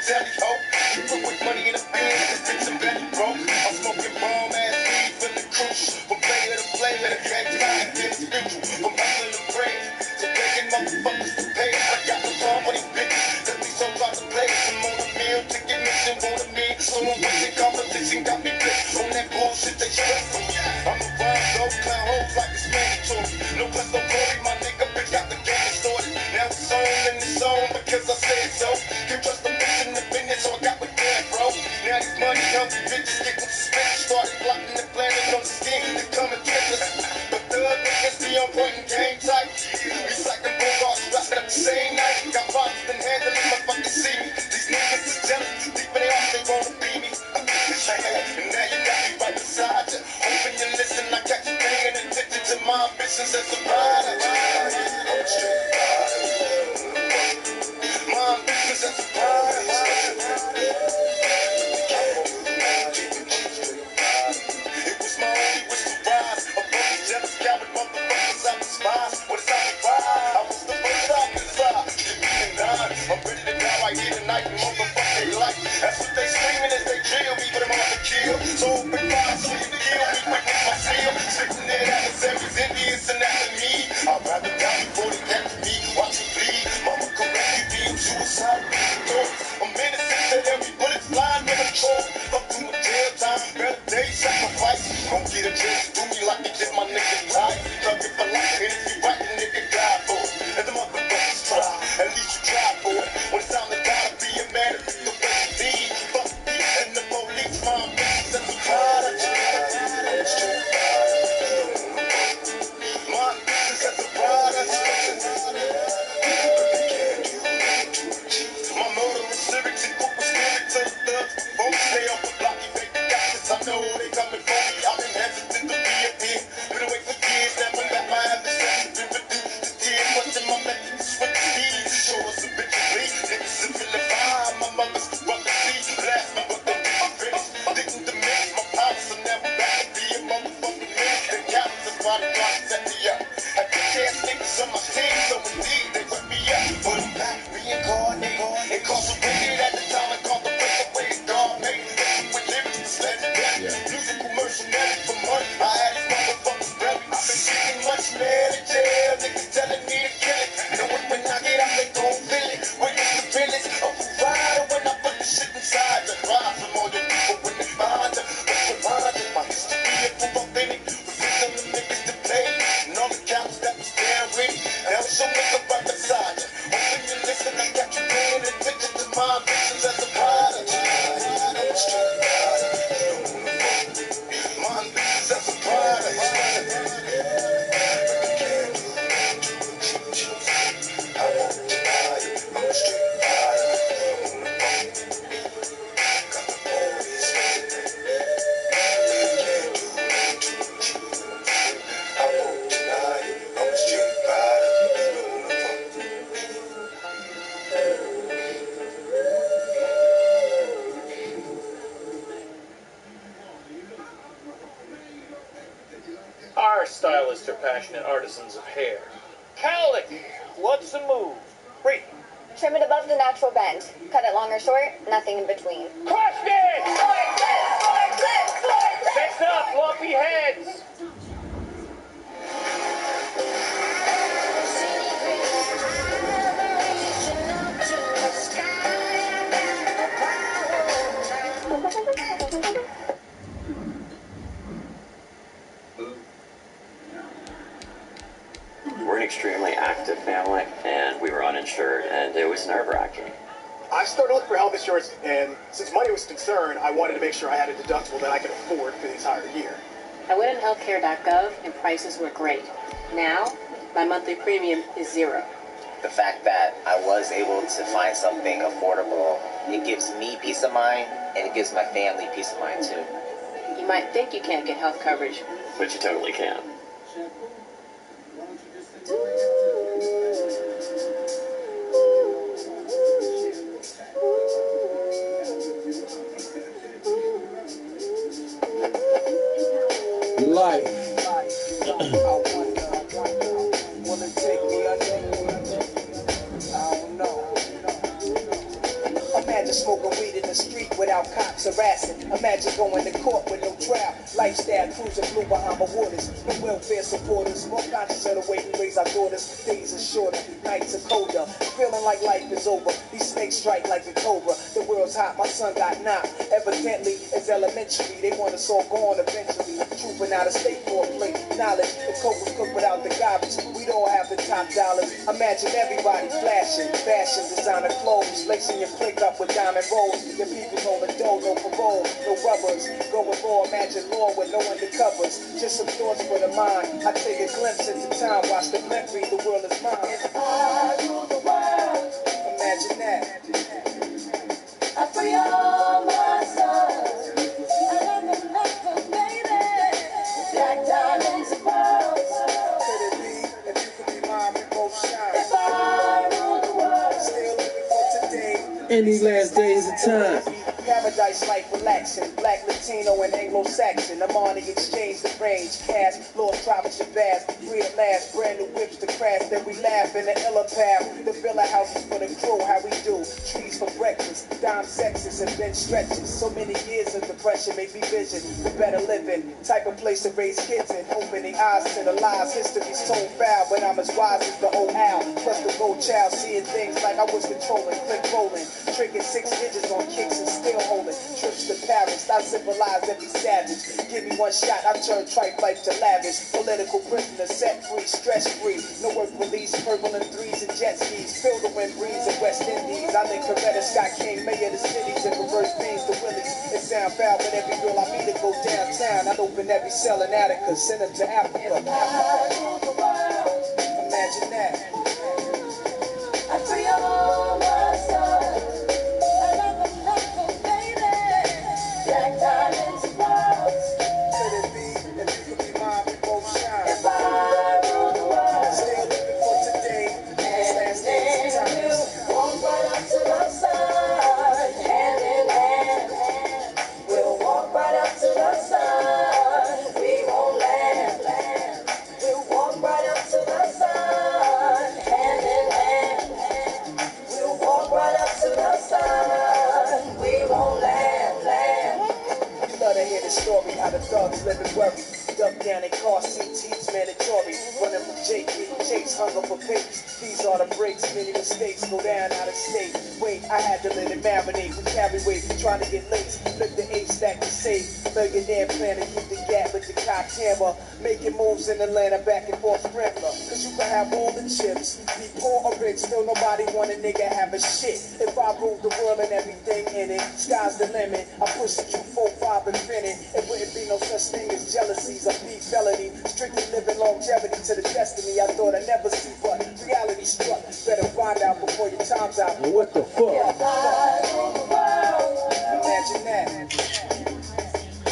telly, ho. You put with money in the bin, just take some belly, bro. I'm smoking bomb ass weed, feeling crucial. From player to player, the game's time, it's spiritual. From hustling to praying, to begging motherfuckers to pay. I got no time for these bitches, cause these so hard to play. I'm on a meal, ticket mission, want a meal. So I'm wishing competition got me blitzed on that bullshit they stress. I'm a rhyme, those clown hoes like it's mandatory. No plus no glory, my nigga bitch got the game distorted. Now it's on in the zone because I said so. Can't trust the bitch in the business, so I got with that, bro. Now these money hungry bitches getting suspicious. Started plotting and planning on the scheme to come and get us. But thug niggas be on point and game tight. Recycling bulldogs, rapping up the same night. Got problems and handling my fucking see me. These niggas is jealous, deep in their heart they wanna be me. And now you got me right beside you. Hoping you listen, I catch you paying attention to my ambitions as a rider. I'm straight rider. My ambitions as a rider. It was my only wish to rise. A bunch of jealous coward motherfuckers I despise. What is I to ride? I was the first I could fly. I'm ready to die right here tonight and motherfuck they like. That's what they screaming as they drill me, but I'm on the kill. So open fire so you can kill me quick with my seal. Sitting there adversaries, envious and after me. I'd rather die before they catch me. Watch me bleed. Mama correct me, being suicide. I'm innocent that every bullet's flying with a troll. Up to my jail time, better days sacrifice. Don't get a chance to do me like they did my nigga tight. Love it for life, and if you right, the nigga die for it. And the motherfuckers try, at least you try for it. When it's time to die, be a man and pick the way you need. Fuck me and the police, my bitches and the rider. My bitches and the rider. My murderous lyrics and corporate spirits and thugs. Folks stay off the block, you fake the gotchas. I know they coming for me. I've been hesitant to be a pig. Been away for years, now I'm back. My adversaries been reduced to tears. What's in my methods with the speed? Show us a bitch of bleed. Niggas are feeling fine. My mother's run the sea. Last me, but they didn't finish. Didn't diminish my powers, so now I'm back to be a motherfucking man. The cowards are fighting trying to set me up. I get ass niggas on my team, so indeed they wet me up. But I'm back, reincarnate. It cost a wicked at the time, I called the breakaway God made. With lyrics, it's legendary. Musical mercenary for money. I had these motherfuckers ready. I've been getting much man in jail. Niggas telling me to kill it. Knowing when I get out, they gon' feel it. Witness the feelings of a rider when I put the shit inside. The ride from all your people when they find you. What's the ride? My history is full of authentic. Revision the niggas to play. And all the counts that was there with me. Now show nigga right beside you. Hoping you listen, I got you paying attention to my ambitions as a rider. I'm straight rider. My ambitions as a rider. I won't deny it. I'm a straight rider. Got the boys waiting. Can't do nothing to achieve. I won't deny it. I'm a straight rider. Our stylists are passionate artisans of hair. Cowlick, what's the move? Read. Trim it above the natural bend. Cut it long or short, nothing in between. Question! Next up, lumpy heads. We're an extremely active family, and we were uninsured, and it was nerve-wracking. I started looking for health insurance, and since money was a concern, I wanted to make sure I had a deductible that I could afford for the entire year. I went on healthcare.gov, and prices were great. Now, my monthly premium is $0. The fact that I was able to find something affordable, it gives me peace of mind, and it gives my family peace of mind, too. You might think you can't get health coverage, But you totally can. Life. Imagine smoking weed in the street without cops harassing. Imagine going to court with no trial. Lifestyle cruising blue Bahama waters. No welfare supporters. More conscious of the way we raise our daughters. Days are shorter, nights are colder. Feeling like life is over. These snakes strike like a cobra. The world's hot, my son got knocked. Evidently, it's elementary. They want us all gone eventually. Trooping out of state for a plate. Knowledge, the coke was cooked without the garbage. We don't have the top dollars. Imagine everybody flashing. Fashion, designer clothes. Lacing your click up with diamond rolls. Your people holding dough, no parole, no rubbers. Going raw, imagine law with no undercovers. Just some thoughts for the mind. I take a glimpse into time. Watch the blimp read, the world is mine. If I rule the world, imagine that. I free all my sons. I love them, baby. Black diamonds and pearls. Could it be if you could be mine, we both shine? If I rule the world, still living for today. In these last days of time. Paradise life relaxing, black, Latino, and Anglo-Saxon. I'm on the exchange, the range, cash, lost tribal Shabazz, free at last, brand new whips to crash, then we laugh in the illa path. The villa houses for the crew, how we do, trees for breakfast, dime sexes and bench stretches. So many years of depression made me vision the better living, type of place to raise kids in, opening eyes to the lies. History's tone foul, but I'm as wise as the old owl. Plus the gold child, seeing things like I was controlling, click rolling, tricking 6 digits on kicks and still holding trips to Paris. I civilize every savage. Give me one shot, I turn tripe life to lavish. Political prisoner, set free, stress free. No work release, purple and threes and jet skis. Feel the wind breeze in West Indies. I think Coretta Scott King, mayor of the cities, and reverse beans to Willies. It sound foul, but every girl I meet to go downtown. I'd open every cell in Attica, send them to Africa. Imagine that. I free all my sons. Black diamonds and pearls. Could it be if you could be mine, we both shine? If I rule the world, still living for today. These last days of time. Walk right up to the sun, hand in hand. We'll walk right up to the sun. We won't land. We'll walk right up to the sun, hand in hand. We'll walk right up to the sun. We won't land. Love to hear the story, how the thugs live and worry. Duck down in car seats, heat's mandatory. Running from Jake, getting chased, hunger for papes. These are the breaks, many mistakes go down out of state. Wait, I had to let it marinate. We carry weight, trying to get laced. Flip the 8 stack to save. Millionaire plan to keep the gap with the cock hammer. Making moves in Atlanta, back and forth scrambler. Cause you can have all the chips. Be poor or rich, still nobody want a nigga have a shit. If I ruled the world and everything in it, sky's the limit. I push it, you 4-5 infinite. It wouldn't be no such thing as jealousies. A big felony, strictly living longevity to the destiny I thought I'd never see, but reality struck. Better find out before your time's out. What the fuck? Imagine that.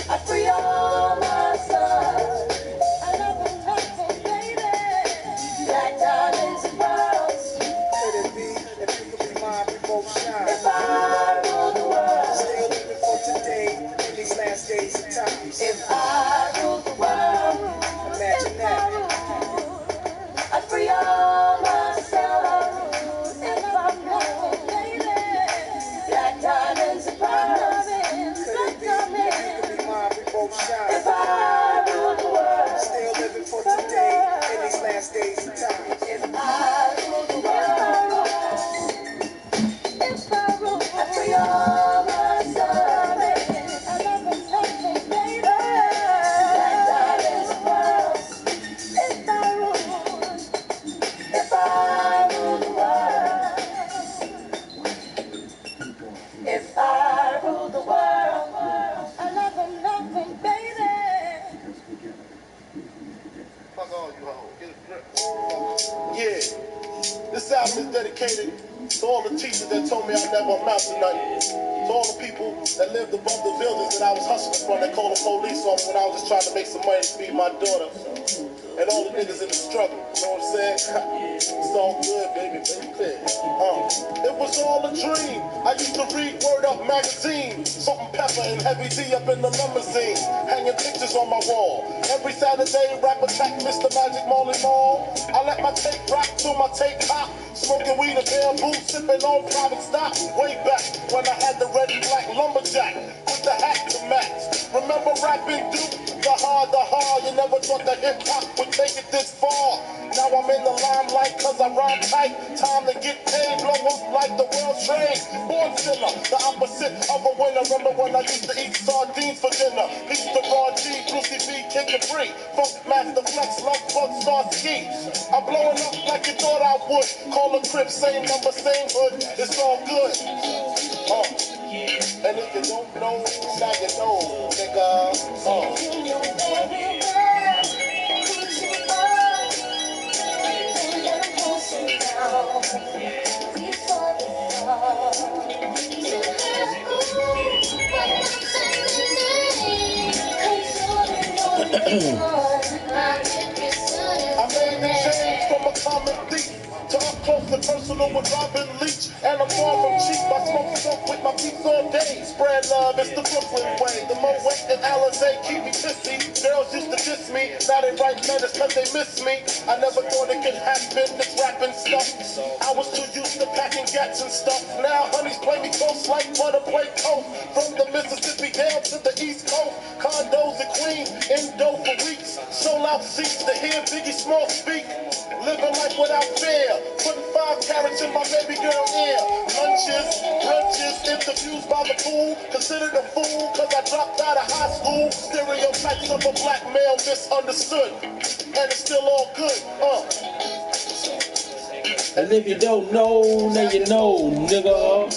I free all my sons. I love them, baby. Black diamonds and pearls. Could it be if you could be mine, we both shine? If I rule the world, still living for today. These last days of time. If I rule the world, imagine that. I free all my sons. If I rule, baby. Black diamonds and pearls. Could it be if you could be mine, we both shine? If I rule the world, still living for today. In these last days of time. If I rule the world, if I rule, I free all my sons. If I rule the world, I love them, baby. Fuck all you hoes. Get a grip. Yeah. This album is dedicated to all the teachers that told me I never amount to nothing. To all the people that lived above the buildings that I was hustling from that called the police on me when I was just trying to make some money to feed my daughter. And all the niggas in the struggle, you know what I'm saying? It's all good, baby, clear. It was all a dream. I used to read Word Up magazine, Salt and Pepper and Heavy D up in the limousine, hanging pictures on my wall. Every Saturday, rap attack Mr. Magic Molly Mall. I let my tape rock till my tape pop. Smoking weed and bamboo, sipping on private stock. Way back when I had the red and black lumberjack with the hat to match. Remember rapping Duke? The hard, you never thought that hip-hop would take it this far. Now I'm in the limelight cause I rhyme tight. Time to get paid, blow up like the world trade. Born sinner, the opposite of a winner. Remember when I used to eat sardines for dinner? Peace to Raw G, Brucey B, King and Free. Funk Master Flex, Love Bug, Star Ski. I'm blowing up like you thought I would. Call a crib, same number, same hood. It's all good. And if you don't know, now you know, nigga. I made the change from a common thief to up close and personal with Robin Leach. And I'm far from cheap. I smoke stuff with my peeps all day. Spread love, it's the Brooklyn way. The Moet and Alizé keep me pissy. Girls used to diss me, now they write letters cause they miss me. I never thought it could happen, this rapping stuff. I was too used to packing gats and stuff. Now honeys play me close like butter play coke. From the Mississippi down to the East Coast. Condos in Queens, Indo for weeks. Sold out seats to hear Biggie Small speak. Living life without fear. Putting 5 carats in my baby girl ear. Lunches, brunches, interviews by the pool. Considered a fool cause I dropped out of high school. Stereotypes of a black male misunderstood. And it's still all good, And if you don't know, now you know, nigga.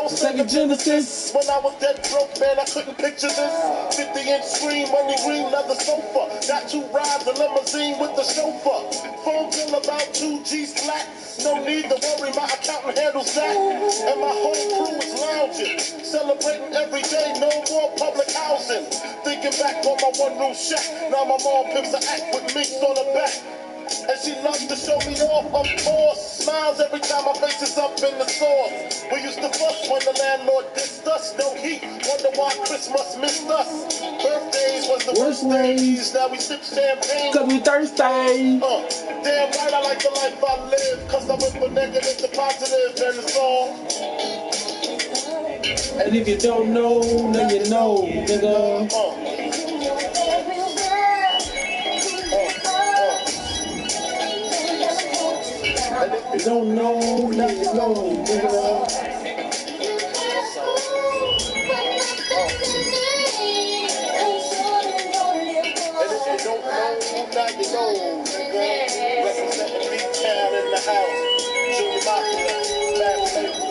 Sega Genesis. When I was dead broke, man, I couldn't picture this. 50-inch screen, money green, leather sofa. Got 2 rides, a limousine with the chauffeur. Phone bill about 2 G's flat. No need to worry, my accountant handles that. And my whole crew is lounging, celebrating every day, no more public housing. Thinking back on my one-room shack. Now my mom pimps an act with minks on her back. And she loves to show me off, of course. Smiles every time my face is up in the sauce. We used to fuss when the landlord dissed us. No heat, wonder why Christmas missed us. Birthdays was the worst days. Now we sip champagne cause we thirsty. Damn right I like the life I live. Cause I went from negative to positive and it's all. And if you don't know, now you know, nigga. And if you don't know, now you know, nigga. And if you don't know, now you know, nigga. Representing B-Town in the house. Junior Mafia, Fast Label.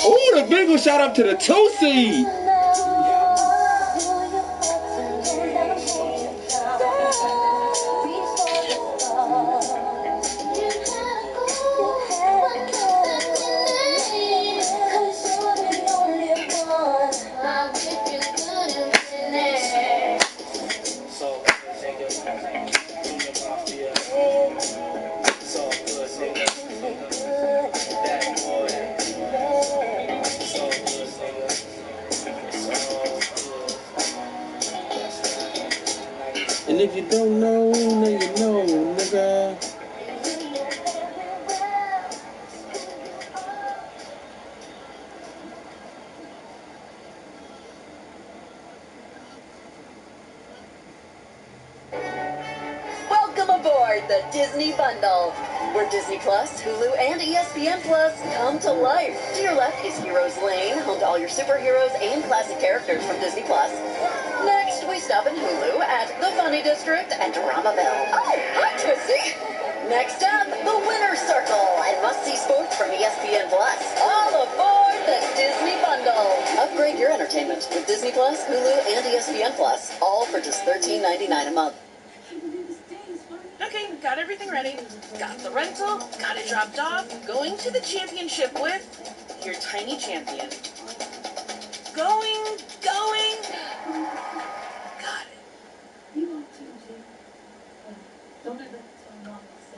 Ooh, the big one shout out to the 2 seed. And if you don't know, now you know, nigga. Welcome aboard the Disney Bundle, where Disney Plus, Hulu, and ESPN Plus come to life. To your left is Heroes Lane, home to all your superheroes and classic characters from Disney Plus. Next, we stop in Hulu at The Funny District and Dramaville. Oh, hi, Twisty! Next up, The Winner's Circle and must-see sports from ESPN Plus. All aboard the Disney Bundle. Upgrade your entertainment with Disney Plus, Hulu, and ESPN Plus, all for just $13.99 a month. got everything ready, got the rental, got it dropped off, going to the championship with your tiny champion. Going. Got it.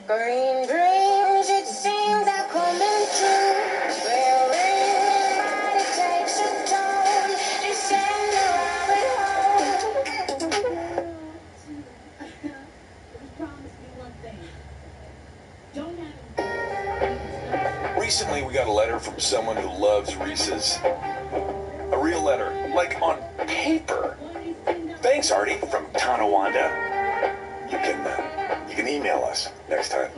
Green dreams, it seems are coming true. Well, everybody takes a toll to send the rabbit home. Recently, we got a letter from someone who loves Reese's. A real letter, like on paper. Thanks, Artie, from Tonawanda. You can email us next time.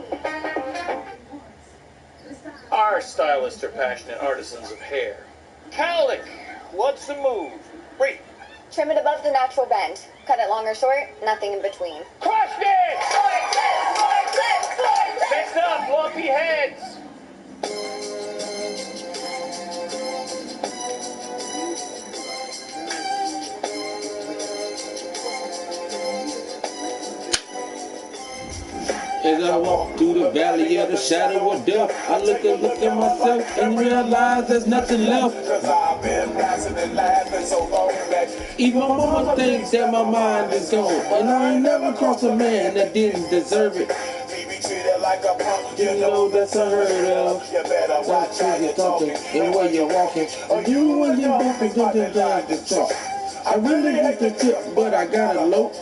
Our stylists are passionate artisans of hair. Cowlick, what's the move? Wait. Trim it above the natural bend. Cut it long or short, nothing in between. Crushed it! Next up, lumpy heads. As I walk through the valley of the shadow of death, I look at myself and realize there's nothing left. Cause I've been blasting and laughing so long that even my mama thinks that my mind is gone, and I ain't never crossed a man that didn't deserve it. be treated like a punk, You know that's unheard of. You better watch how you're talking and where you're walking. Or you when you're walking, don't deny the talk. I really hate the tip, but I gotta low.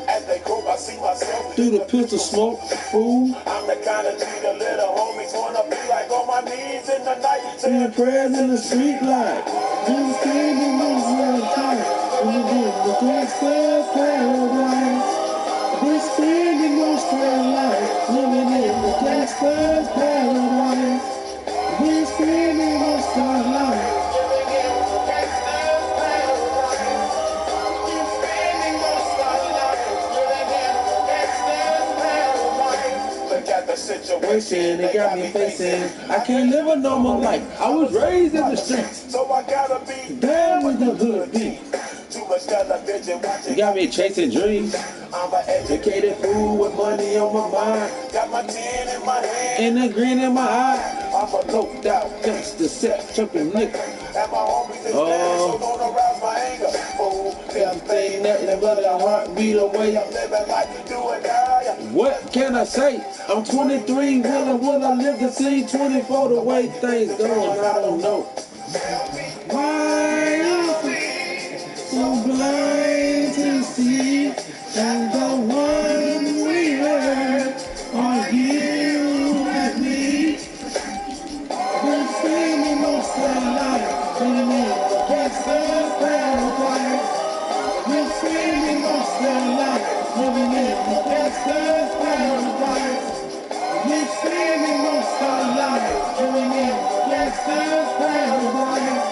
As they croak, I see myself through the pistol smoke, fool. I'm the kind of G the little homies wanna be like on my knees in the night, saying prayers in the street light. Been standing this long time. When you get the gangster's paradise. Been spending most of their life living in the gangster's paradise. Been spending most of their life. Situation they got me facing. I can't live a normal life. I was raised in the streets. So I gotta be down with the hood beat. Too much television watching. You got me chasing dreams. I'm an educated fool with money on my mind. Got my 10 in my hand and a grin in my eye. I'm a loped out gangster set jumping nigga. And my homies is dead, so don't arouse my anger. Fool, everything nothing but a heartbeat away. I'm living like do or die. What can I say? I'm 23, will I live to see 24 the way things going? I don't know. Why are we so blind to see that the one we heard are you and me? Been spending most of our life living in the gangster's paradise. Been spending most of our life living in the gangster's paradise. Been spending most of our life living in the gangster's paradise.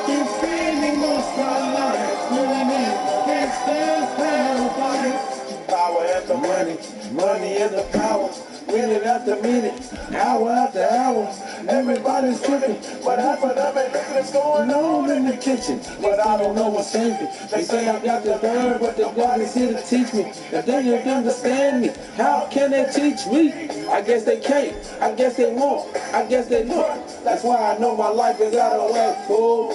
Been spending most of our life living in the gangster's paradise. Power and the money and the power. Minute after minute, hour after hour, everybody's tripping, but half of them ain't looking what's going on in the kitchen. But I don't know what's thinking. They say I got the nerve, but the God is here to teach me. If they don't understand me, how can they teach me? I guess they can't, I guess they won't, I guess they don't. That's why I know my life is out of whack, fool.